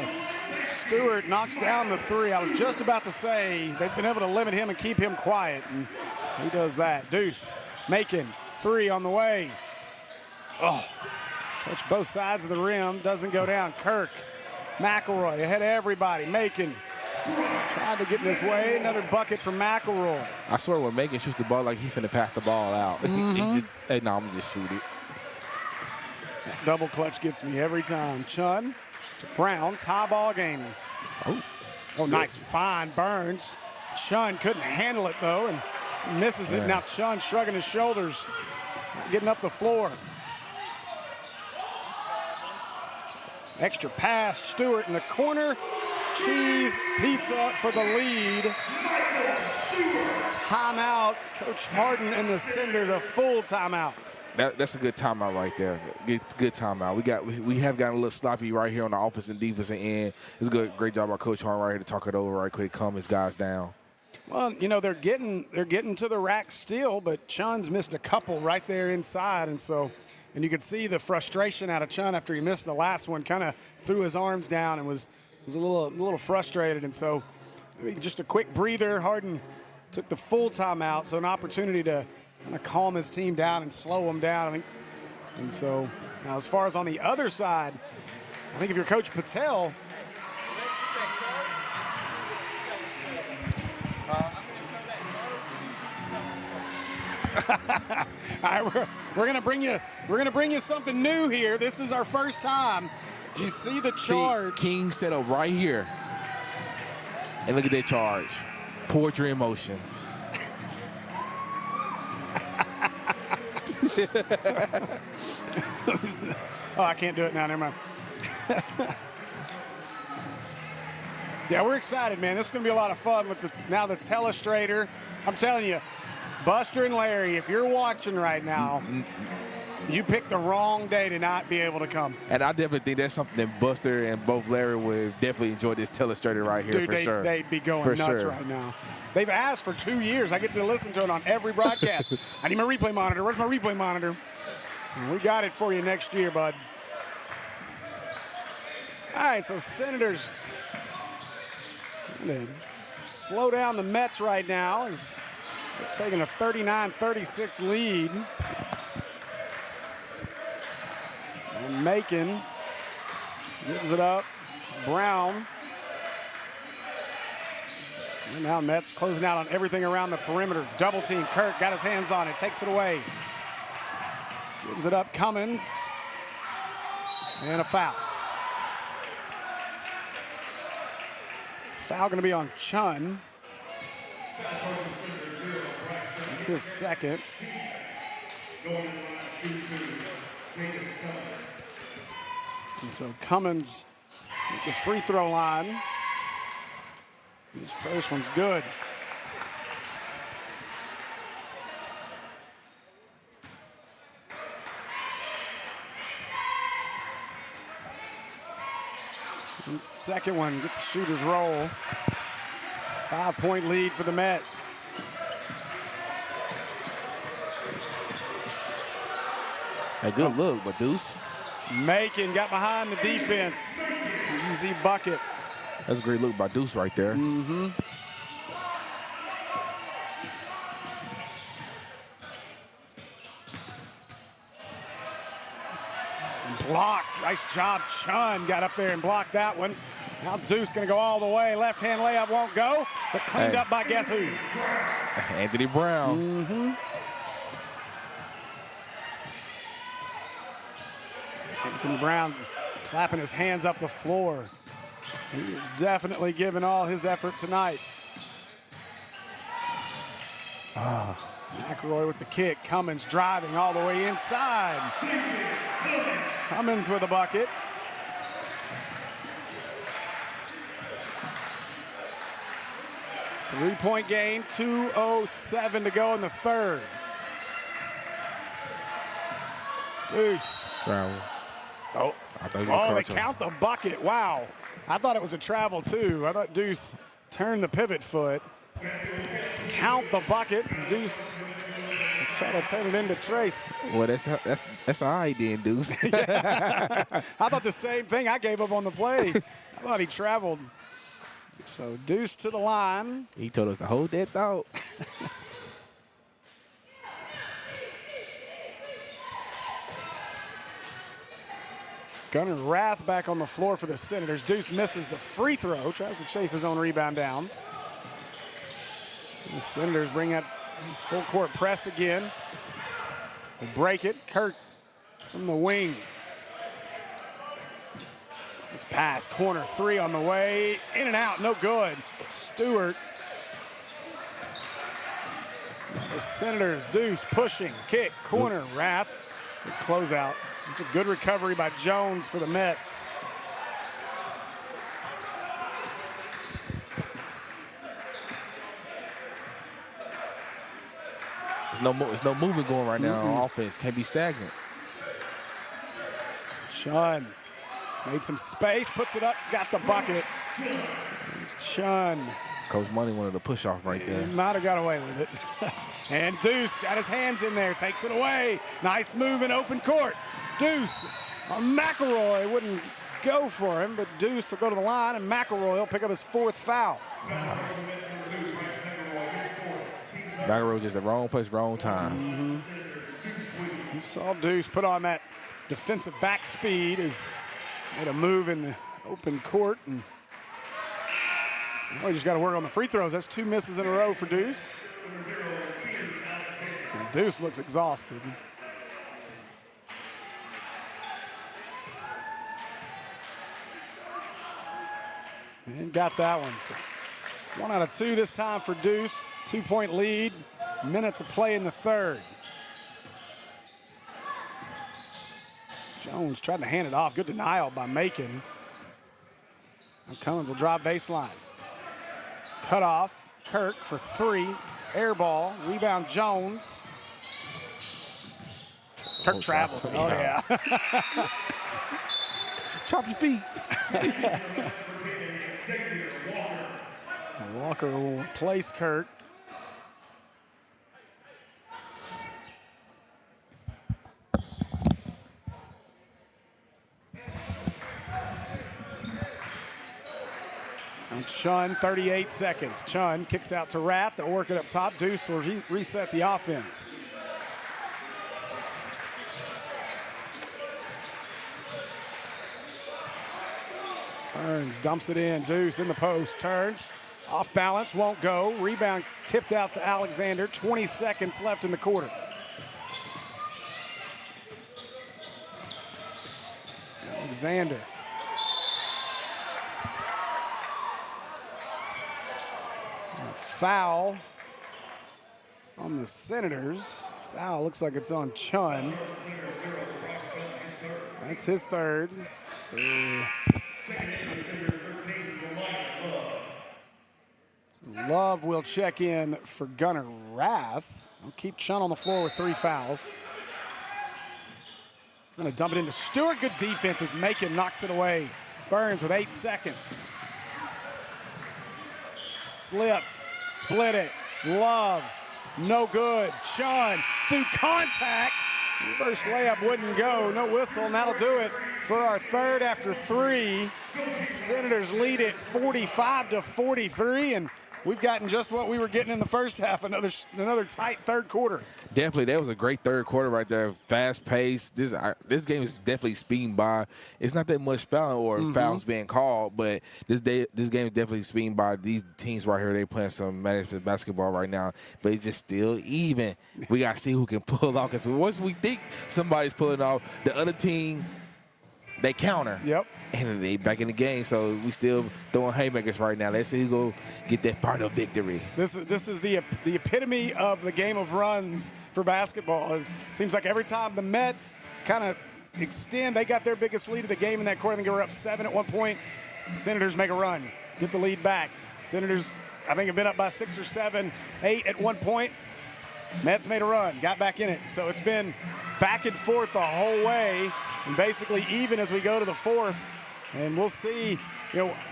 Stewart knocks down the 3. I was just about to say they've been able to limit him and keep him quiet, and he does that. Deuce, Macon, 3 on the way. Oh, touch both sides of the rim, doesn't go down. Kirk, McElroy ahead of everybody. Macon trying to get in this way. Another bucket from McElroy. I swear when Macon shoots the ball like he's finna pass the ball out. He just, hey, no, I'm gonna just shoot it. That double clutch gets me every time. Chun to Brown, tie ball game. Oh, nice find, Burns. Chun couldn't handle it though and misses it. Now Chun shrugging his shoulders, not getting up the floor. Extra pass, Stewart in the corner. Cheese pizza for the lead. Timeout, Coach Harden and the Senators a full timeout. That's a good timeout right there. Good timeout. We have gotten a little sloppy right here on the offense and defensive end. It's good, great job by Coach Harden right here to talk it over right quick, calm his guys down. Well, you know they're getting to the rack still, but Chun's missed a couple right there inside, and you could see the frustration out of Chun after he missed the last one. Kind of threw his arms down and was a little frustrated, and so maybe just a quick breather. Harden took the full timeout, so an opportunity to kind of calm his team down and slow them down, I think. And so now as far as on the other side, I think if you're Coach Patel, all right, we're gonna bring you something new here. This is our first time. Did you see the charge? King set up right here. And look at that charge. Poetry in motion. Oh, I can't do it now. Never mind. Yeah, we're excited, man. This is going to be a lot of fun with the telestrator. I'm telling you, Buster and Larry, if you're watching right now, you picked the wrong day to not be able to come. And I definitely think that's something that Buster and both Larry would definitely enjoy this telestrator right here. Dude, sure. They'd be going nuts right now. They've asked for 2 years. I get to listen to it on every broadcast. I need my replay monitor. Where's my replay monitor? We got it for you next year, bud. All right, so Senators slow down the Mets right now as they're taking a 39-36 lead. And Macon gives it up. Brown. And now Mets closing out on everything around the perimeter. Double team. Kirk got his hands on it. Takes it away. Gives it up. Cummins. And a foul. Foul going to be on Chun. It's his second. And so Cummins at the free throw line. His first one's good. And second one gets a shooter's roll. 5-point lead for the Mets. A good look, but Deuce. Macon got behind the defense. Easy bucket. That's a great look by Deuce right there. Mm-hmm. Blocked. Nice job. Chun got up there and blocked that one. Now Deuce going to go all the way. Left-hand layup won't go, but cleaned up by guess who? Anthony Brown. Mm-hmm. Anthony Brown clapping his hands up the floor. He is definitely giving all his effort tonight. McElroy with the kick. Cummins driving all the way inside. Cummins with a bucket. Three-point game, 2:07 to go in the third. Deuce. Travel. Oh, they count the bucket. Wow. I thought it was a travel, too. I thought Deuce turned the pivot foot. Count the bucket. Deuce try to turn it into Trace. Well, that's all right then, Deuce. I thought the same thing. I gave up on the play. I thought he traveled. So Deuce to the line. He told us to hold that thought. Gunnar Rath back on the floor for the Senators. Deuce misses the free throw, tries to chase his own rebound down. The Senators bring that full court press again. They break it. Kirk from the wing. It's pass, corner three on the way. In and out, no good. Stewart. The Senators, Deuce pushing, kick, corner, Rath. Good closeout. It's a good recovery by Jones for the Mets. There's no movement going right now on offense. Can't be stagnant. Chun made some space, puts it up, got the bucket. It's Chun. Coach Money wanted to push off right there. He might have got away with it. And Deuce got his hands in there, takes it away. Nice move in open court. Deuce on McElroy wouldn't go for him, but Deuce will go to the line, and McElroy will pick up his fourth foul. McElroy just the wrong place, wrong time. You saw Deuce put on that defensive back speed, has made a move in the open court, and you just got to work on the free throws. That's 2 misses in a row for Deuce. And Deuce looks exhausted. And got that one. So 1 out of 2 this time for Deuce. 2-point lead. Minutes of play in the third. Jones tried to hand it off. Good denial by Macon. And Cummins will drive baseline. Cut off. Kirk for 3. Air ball. Rebound Jones. Kirk traveled. Oh, yeah. Chop your feet. Walker will replace Kirk. And Chun, 38 seconds. Chun kicks out to Rath. They'll work it up top. Deuce will reset the offense. Burns dumps it in. Deuce in the post. Turns. Off balance. Won't go. Rebound tipped out to Alexander. 20 seconds left in the quarter. Alexander. Foul on the Senators. Foul looks like it's on Chun. That's his third. So Love will check in for Gunnar Rath. We'll keep Chun on the floor with 3 fouls. Going to dump it into Stewart. Good defense as Macon knocks it away. Burns with 8 seconds. Slip, split it. Love, no good. Chun through contact. Reverse layup wouldn't go. No whistle, and that'll do it for our third after 3. Senators lead it 45-43, and we've gotten just what we were getting in the first half, another tight third quarter. Definitely, that was a great third quarter right there. Fast paced. This game is definitely speeding by. It's not that much fouling or fouls being called, but this game is definitely speeding by. These teams right here, they playing some management basketball right now, but it's just still even. We got to see who can pull off, because once we think somebody's pulling off, the other team, they counter. Yep. And they back in the game, so we still throwing haymakers right now. Let's see who go get that final victory. This is the epitome of the game of runs for basketball. It seems like every time the Mets kind of extend, they got their biggest lead of the game in that quarter. I think they were up 7 at one point. Senators make a run, get the lead back. Senators, I think, have been up by 6 or 7, 8 at one point. Mets made a run, got back in it. So it's been back and forth the whole way, and basically even as we go to the fourth. And we'll see,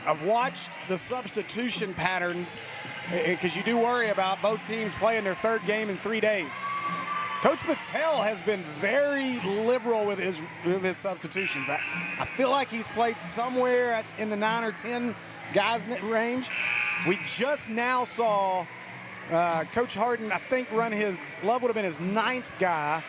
I've watched the substitution patterns, because you do worry about both teams playing their third game in 3 days. Coach Patel has been very liberal with his substitutions. I feel like he's played somewhere in the 9 or 10 guys range. We just now saw Coach Harden, I think, Love would have been his 9th guy.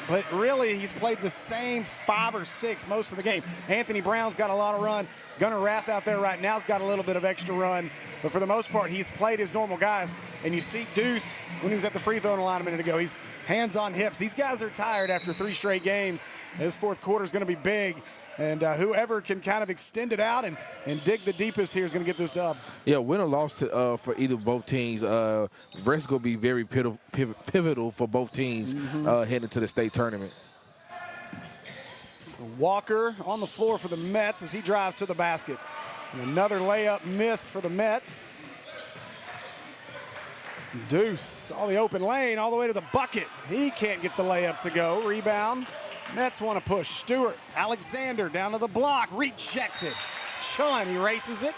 But really, he's played the same 5 or 6 most of the game. Anthony Brown's got a lot of run. Gunnar Rath out there right now has got a little bit of extra run. But for the most part, he's played his normal guys. And you see Deuce, when he was at the free throw line a minute ago, he's hands on hips. These guys are tired after 3 straight games. This fourth quarter is going to be big. And whoever can kind of extend it out and dig the deepest here is going to get this dub. Yeah, win or loss for either both teams. The rest is going to be very pivotal for both teams heading to the state tournament. So Walker on the floor for the Mets as he drives to the basket. And another layup missed for the Mets. Deuce, all the open lane, all the way to the bucket. He can't get the layup to go. Rebound. Nets want to push. Stewart, Alexander down to the block, rejected. Chun erases it.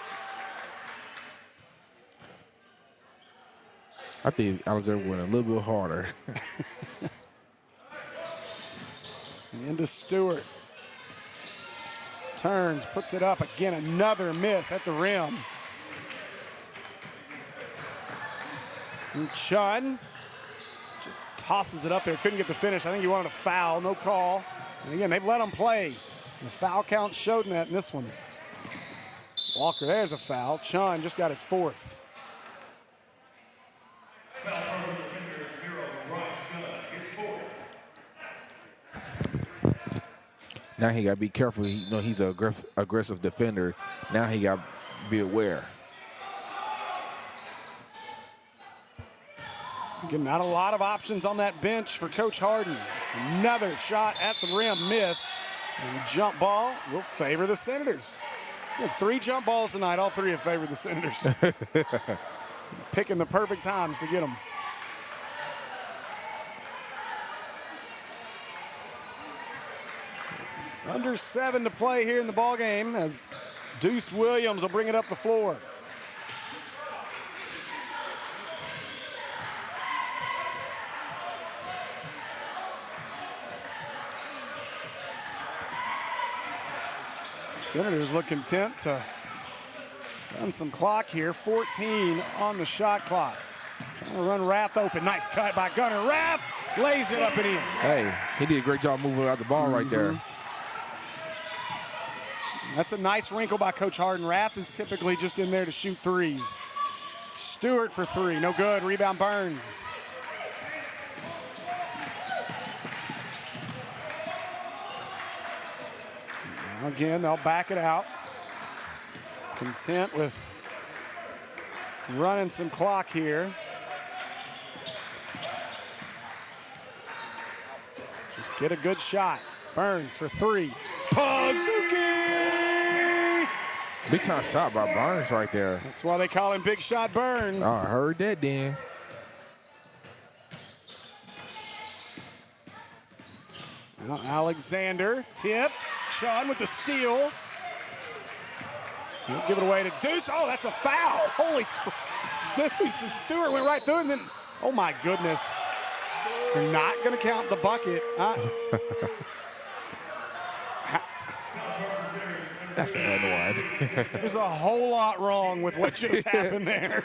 I think Alexander went a little bit harder. And into Stewart. Turns, puts it up again. Another miss at the rim. And Chun just tosses it up there. Couldn't get the finish. I think he wanted a foul. No call. And again, they've let him play. The foul count showed that in this one. Walker, there's a foul. Chun just got his 4th. Foul trouble defender 0, Bryce Chun, his 4th. Now he got to be careful. He's an aggressive defender. Now he got to be aware. Again, not a lot of options on that bench for Coach Harden. Another shot at the rim missed. And jump ball will favor the Senators. 3 jump balls tonight. All 3 have favored the Senators. Picking the perfect times to get them. So, under 7 to play here in the ball game as Deuce Williams will bring it up the floor. Senators look content to run some clock here. 14 on the shot clock. Trying to run Rath open. Nice cut by Gunnar. Rath lays it up and in. Hey, he did a great job moving out the ball right there. That's a nice wrinkle by Coach Harden. Rath is typically just in there to shoot threes. Stewart for 3. No good. Rebound Burns. Again, they'll back it out. Content with running some clock here. Just get a good shot. Burns for three. Pazuki! Big time shot by Burns right there. That's why they call him Big Shot Burns. I heard that then. Now Alexander tipped. Sean with the steal. He'll give it away to Deuce. Oh, that's a foul. Holy crap. Deuce and Stewart went right through and then, oh my goodness. They're not going to count the bucket. That's another one. There's a whole lot wrong with what just happened there.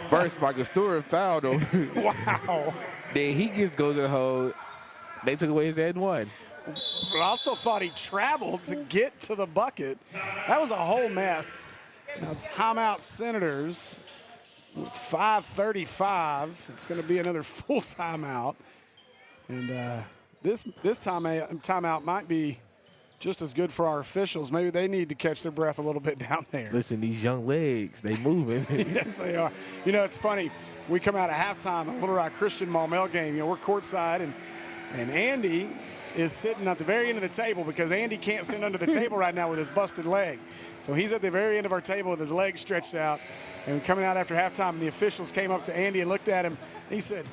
First, Michael Stewart fouled him. Wow. Then he just goes to the hole. They took away his and one. But I also thought he traveled to get to the bucket. That was a whole mess. Now timeout Senators with 5:35. It's going to be another full timeout. And this timeout might be just as good for our officials. Maybe they need to catch their breath a little bit down there. Listen, these young legs, they moving. Yes, they are. You know, it's funny. We come out of halftime at Little Rock Christian Maumelle game. You know, we're courtside, and Andy is sitting at the very end of the table because Andy can't sit under the table right now with his busted leg. So he's at the very end of our table with his legs stretched out. And coming out after halftime, the officials came up to Andy and looked at him. He said,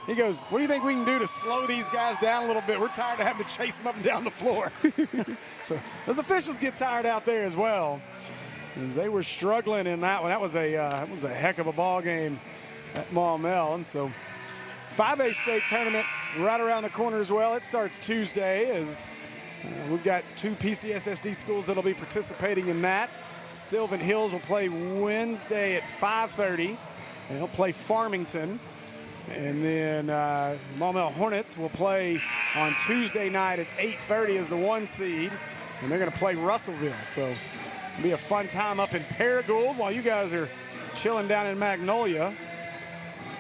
he goes, what do you think we can do to slow these guys down a little bit? We're tired of having to chase them up and down the floor. So those officials get tired out there as well, as they were struggling in that one. That was a heck of a ball game at Maumelle. And so 5A state tournament right around the corner as well. It starts Tuesday as we've got 2 PCSSD schools that'll be participating in that. Sylvan Hills will play Wednesday at 5:30, and they'll play Farmington. And then Maumelle Hornets will play on Tuesday night at 8:30 as the 1 seed, and they're going to play Russellville. So it'll be a fun time up in Paragould while you guys are chilling down in Magnolia,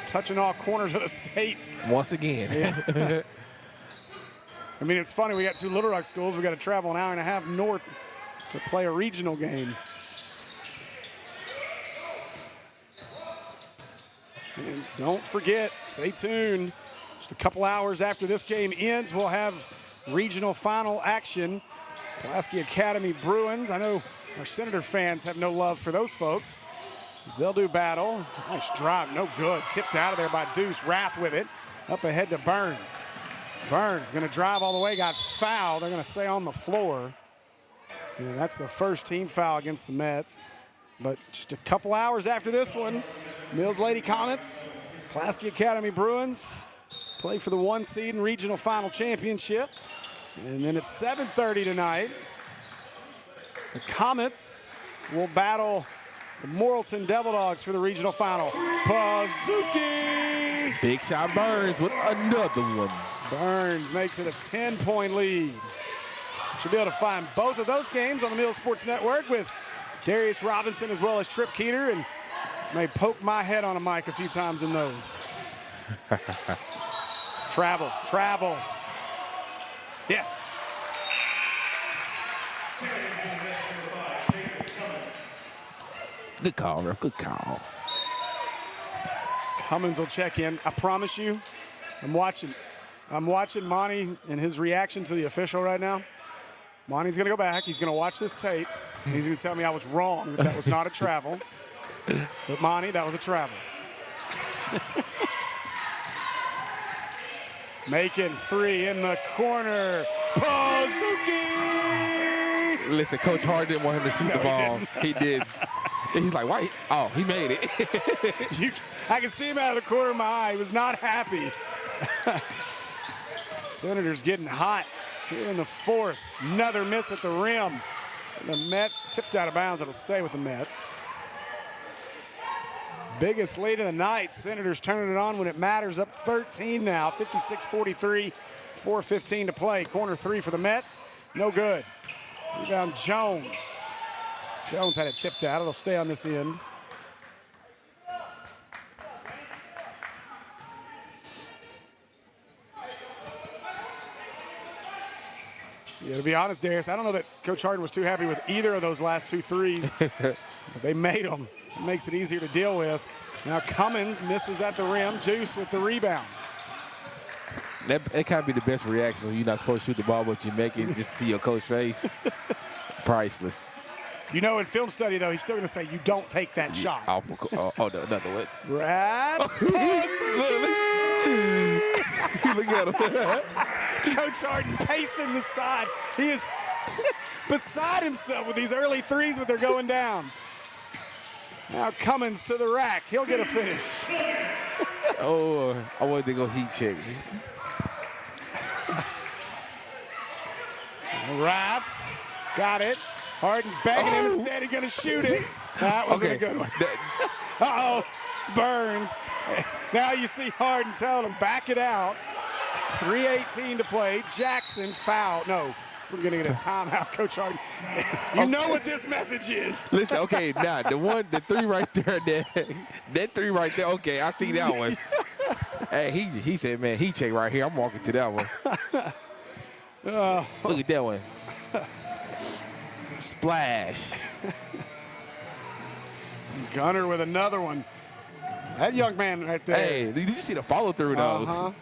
touching all corners of the state. Once again. Yeah. I mean, it's funny. We got 2 Little Rock schools. We got to travel an hour and a half north to play a regional game. And don't forget, stay tuned. Just a couple hours after this game ends, we'll have regional final action. Pulaski Academy Bruins. I know our Senator fans have no love for those folks, as they'll do battle. Nice drive, no good. Tipped out of there by Deuce. Rath with it. Up ahead to Burns. Burns going to drive all the way, got fouled. They're going to say on the floor. And that's the first team foul against the Mets. But just a couple hours after this one, Mills Lady Comets, Pulaski Academy Bruins play for the 1 seed and regional final championship. And then at 7:30 tonight, the Comets will battle the Morrilton Devil Dogs for the regional final. Pazuki! Big shot Burns with another one. Burns makes it a 10-point lead. You'll be able to find both of those games on the Mills Sports Network with Darius Robinson as well as Trip Keeter, and may poke my head on a mic a few times in those. Travel. Yes. Good call, Ref. Good call. Cummins will check in. I promise you, I'm watching Monty and his reaction to the official right now. Monty's going to go back. He's going to watch this tape. And he's going to tell me I was wrong, that was not a travel. But Monty, that was a travel. Making 3 in the corner. Pazuki! Listen, Coach Hart didn't want him to shoot the ball. He did. He's like, why? Oh, he made it. I can see him out of the corner of my eye. He was not happy. Senators getting hot here in the 4th. Another miss at the rim. And the Mets tipped out of bounds. It'll stay with the Mets. Biggest lead of the night. Senators turning it on when it matters. Up 13 now. 56-43. 4:15 to play. Corner 3 for the Mets. No good. Rebound Jones. Jones had it tipped out. It'll stay on this end. Yeah, to be honest, Darius, I don't know that Coach Harden was too happy with either of those last 2 threes. But they made them. It makes it easier to deal with. Now Cummins misses at the rim. Deuce with the rebound. That can't be the best reaction when you're not supposed to shoot the ball, but you make it just to see your coach's face. Priceless. You know, in film study, though, he's still going to say, you don't take that shot. Another one. Brad. Look at him. Coach Harden pacing the side. He is beside himself with these early threes, but they're going down. Now Cummins to the rack. He'll get a finish. Oh, I wanted to go heat check. Raff got it. Harden's bagging him instead. He's going to shoot it. That wasn't a good one. Uh-oh. Burns. Now you see Harden telling him, back it out. 3:18 to play. Jackson foul. No, we're going to get a timeout, Coach Harden. You know what this message is. Listen, okay, now the three right there, that three right there, okay, I see that one. Hey, he said, man, heat check right here. I'm walking to that one. Look at that one. Splash. Gunner with another one. That young man right there. Hey, did you see the follow through though?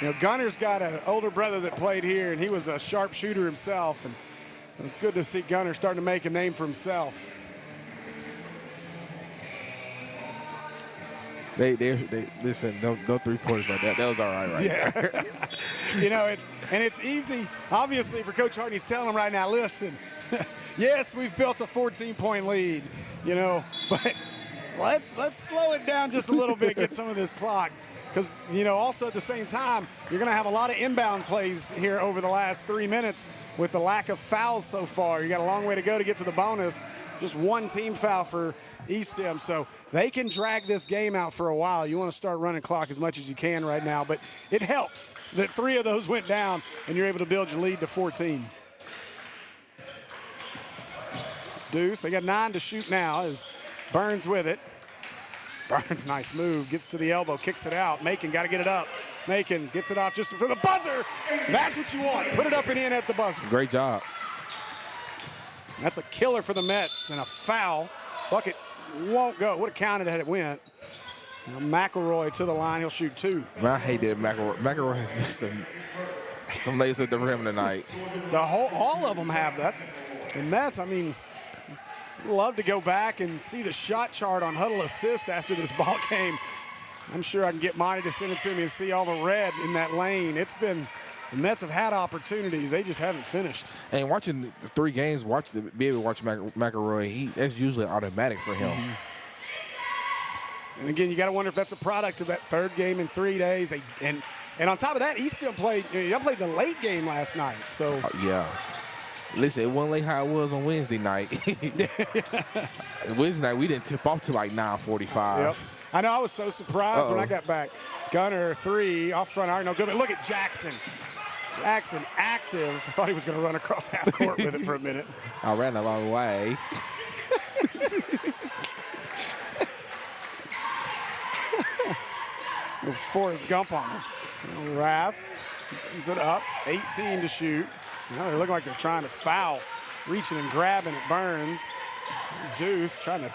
You know, Gunner's got an older brother that played here, and he was a sharp shooter himself. And it's good to see Gunner starting to make a name for himself. They listen, no 3-pointers like that. That was all right there. You know, it's easy, obviously, for Coach Harden. He's telling them right now, listen, yes, we've built a 14-point lead, you know, but let's slow it down just a little bit, get some of this clock. Because, you know, also at the same time, you're going to have a lot of inbound plays here over the last 3 minutes with the lack of fouls so far. You got a long way to go to get to the bonus. Just one team foul for ESTEM. So they can drag this game out for a while. You want to start running clock as much as you can right now. But it helps that 3 of those went down and you're able to build your lead to 14. Deuce, they got 9 to shoot now as Burns with it. Burns, nice move, gets to the elbow, kicks it out. Macon got to get it up. Macon gets it off just for the buzzer. That's what you want. Put it up and in at the buzzer. Great job. That's a killer for the Mets and a foul. Bucket won't go. Would have counted had it went. Now McElroy to the line. He'll shoot 2. Man, I hate that McElroy. McElroy has missed some lays at the rim tonight. All of them have. That's the Mets. I mean, love to go back and see the shot chart on Huddle Assist after this ball game. I'm sure I can get Monty to send it to me and see all the red in that lane. It's been, the Mets have had opportunities. They just haven't finished. And watching the 3 games, be able to watch McElroy, that's usually automatic for him. And again, you got to wonder if that's a product of that 3rd game in 3 days. And on top of that, he still played, y'all played the late game last night. So yeah. Listen, it wasn't like how it was on Wednesday night. Wednesday night, we didn't tip off till like 9:45. Yep. I know, I was so surprised when I got back. Gunner, 3, off front iron, no good. But look at Jackson. Jackson active. I thought he was going to run across half court with it for a minute. I ran a long way. Forrest Gump on us. Raff gives it up, 18 to shoot. They look like they're trying to foul. Reaching and grabbing at Burns. Deuce trying to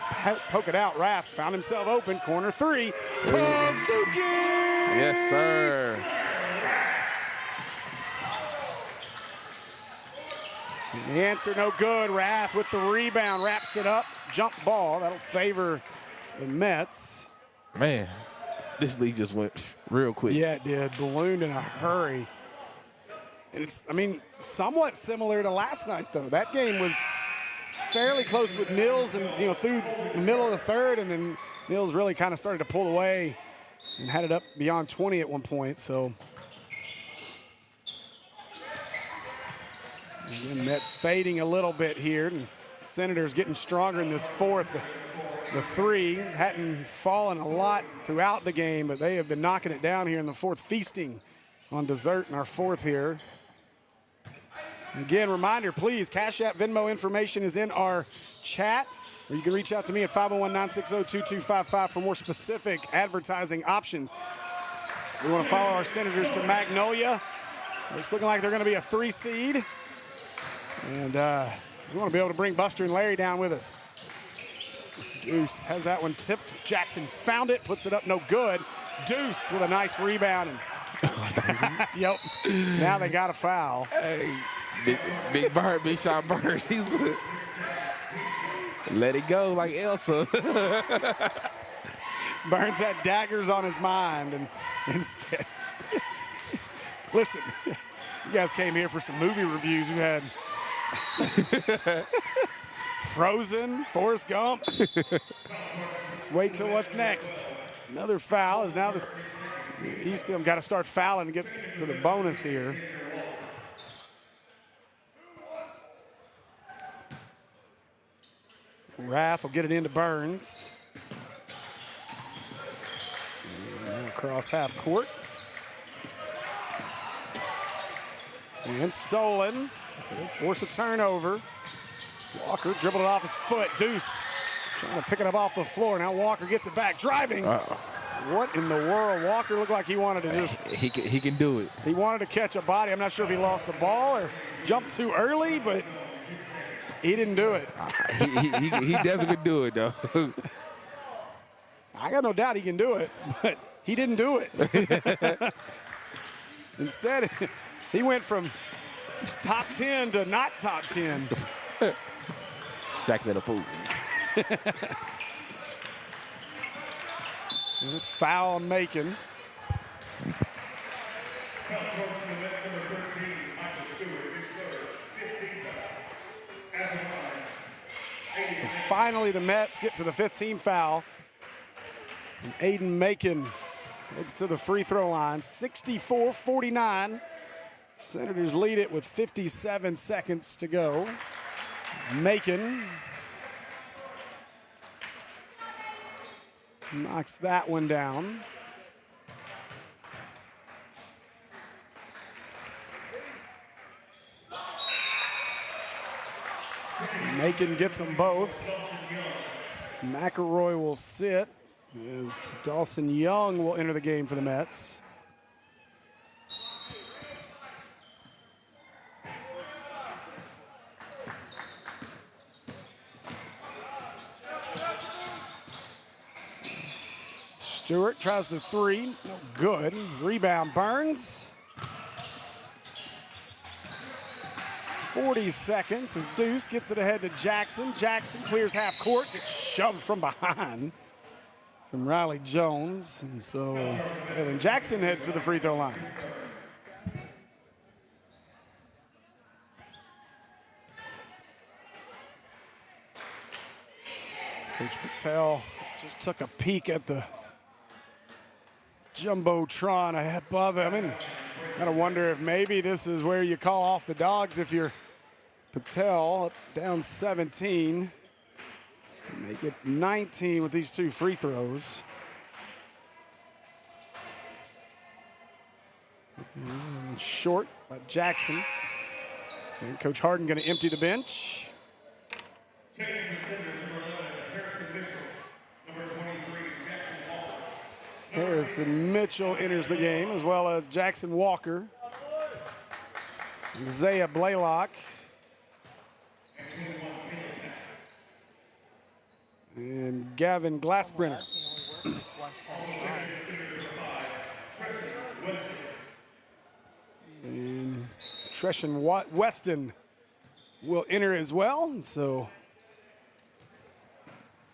poke it out. Raff found himself open. Corner 3. Kozuki! Yes, sir. And the answer no good. Raff with the rebound. Wraps it up. Jump ball. That'll favor the Mets. Man, this league just went real quick. Yeah, it did. Ballooned in a hurry. And it's, I mean, somewhat similar to last night, though. That game was fairly close with Mills, and through the middle of the 3rd, and then Mills really kind of started to pull away and had it up beyond 20 at one point. So, again, Mets fading a little bit here, and Senators getting stronger in this 4th. The 3 hadn't fallen a lot throughout the game, but they have been knocking it down here in the 4th, feasting on dessert in our 4th here. Again, reminder, please, Cash App, Venmo information is in our chat, or you can reach out to me at 501-960-2255 for more specific advertising options. We want to follow our Senators to Magnolia. It's looking like they're going to be a 3 seed. And we want to be able to bring Buster and Larry down with us. Deuce has that one tipped. Jackson found it, puts it up, no good. Deuce with a nice rebound. And yep, now they got a foul. Hey, big Bird, big shot Bird. He's let it go like Elsa. Burns had daggers on his mind, and instead, listen, you guys came here for some movie reviews. We had Frozen, Forrest Gump. Let's wait till what's next. Another foul is now this. ESTEM got to start fouling to get to the bonus here. Rath will get it into Burns. And across half court. And stolen. So they force a turnover. Walker dribbled it off his foot. Deuce trying to pick it up off the floor. Now Walker gets it back. Driving. What in the world? Walker looked like he wanted to just. He can do it. He wanted to catch a body. I'm not sure if he lost the ball or jumped too early, but he didn't do it. He definitely can do it, though. I got no doubt he can do it, but he didn't do it. Instead, he went from top 10 to not top 10. Shaq in the pool. Foul on Macon. So finally the Mets get to the 15th foul. And Aiden Macon heads to the free throw line. 64-49. Senators lead it with 57 seconds to go. It's Macon knocks that one down. Macon gets them both. McElroy will sit as Dawson Young will enter the game for the Mets. Stewart tries the three, no good. Rebound Burns. 40 seconds as Deuce gets it ahead to Jackson. Jackson clears half court, gets shoved from behind from Riley Jones. And so Jalen Jackson heads to the free throw line. Coach Patel just took a peek at the Jumbotron above him, and gotta wonder if maybe this is where you call off the dogs if you're Patel, down 17. Make it 19 with these two free throws. And short by Jackson. And Coach Harden gonna empty the bench. Harrison Mitchell enters the game, as well as Jackson Walker, Isaiah Blaylock, and Gavin Glassbrenner. And Treshan Weston will enter as well. And so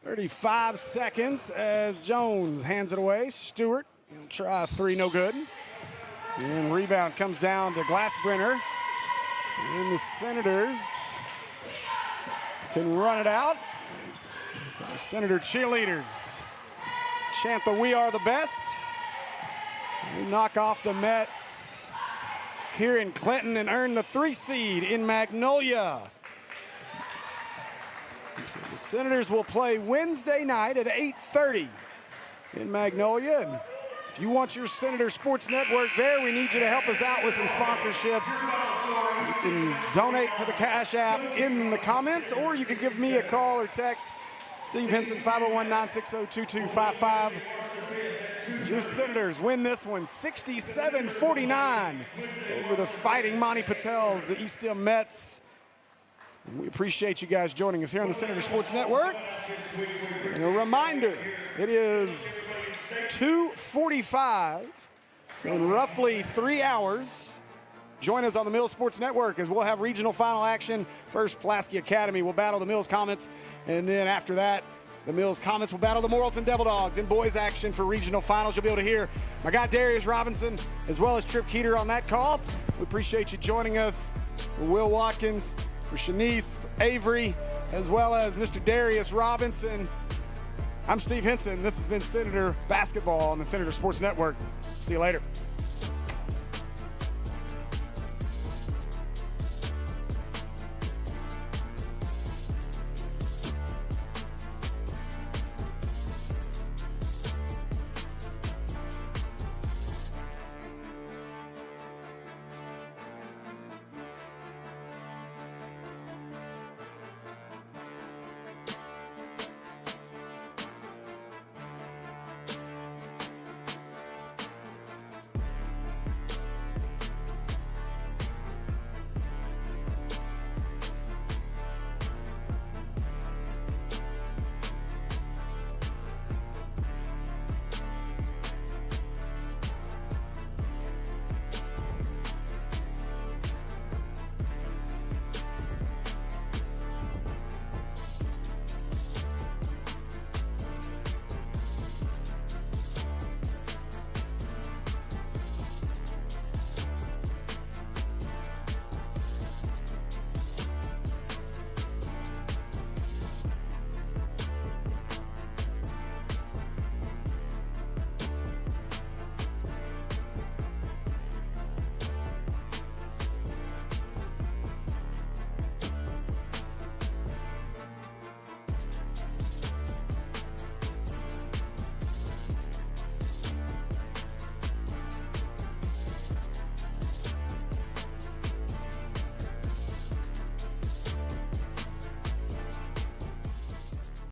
35 seconds as Jones hands it away. Stewart, he'll try a three, no good. And rebound comes down to Glassbrenner. And the Senators can run it out. So the Senator cheerleaders chant the "We Are the Best." They knock off the Mets here in Clinton and earn the 3 seed in Magnolia. So the Senators will play Wednesday night at 8:30 in Magnolia. And if you want your Senator Sports Network there, we need you to help us out with some sponsorships. You can donate to the Cash App in the comments, or you can give me a call or text. Steve Henson, 501-960-2255. Your Senators win this one 67-49 over the Fighting Monty Patels, the ESTEM Mets. And we appreciate you guys joining us here on the Senator Sports Network. And a reminder, it is 2:45, so in roughly 3 hours, join us on the Mills Sports Network as we'll have regional final action. First, Pulaski Academy will battle the Mills Comets, and then after that, the Mills Comets will battle the Morrilton Devil Dogs in boys action for regional finals. You'll be able to hear my guy Darius Robinson as well as Trip Keeter on that call. We appreciate you joining us. For Will Watkins, for Shanice, for Avery, as well as Mr. Darius Robinson. I'm Steve Henson. This has been Senator Basketball on the Senator Sports Network. See you later.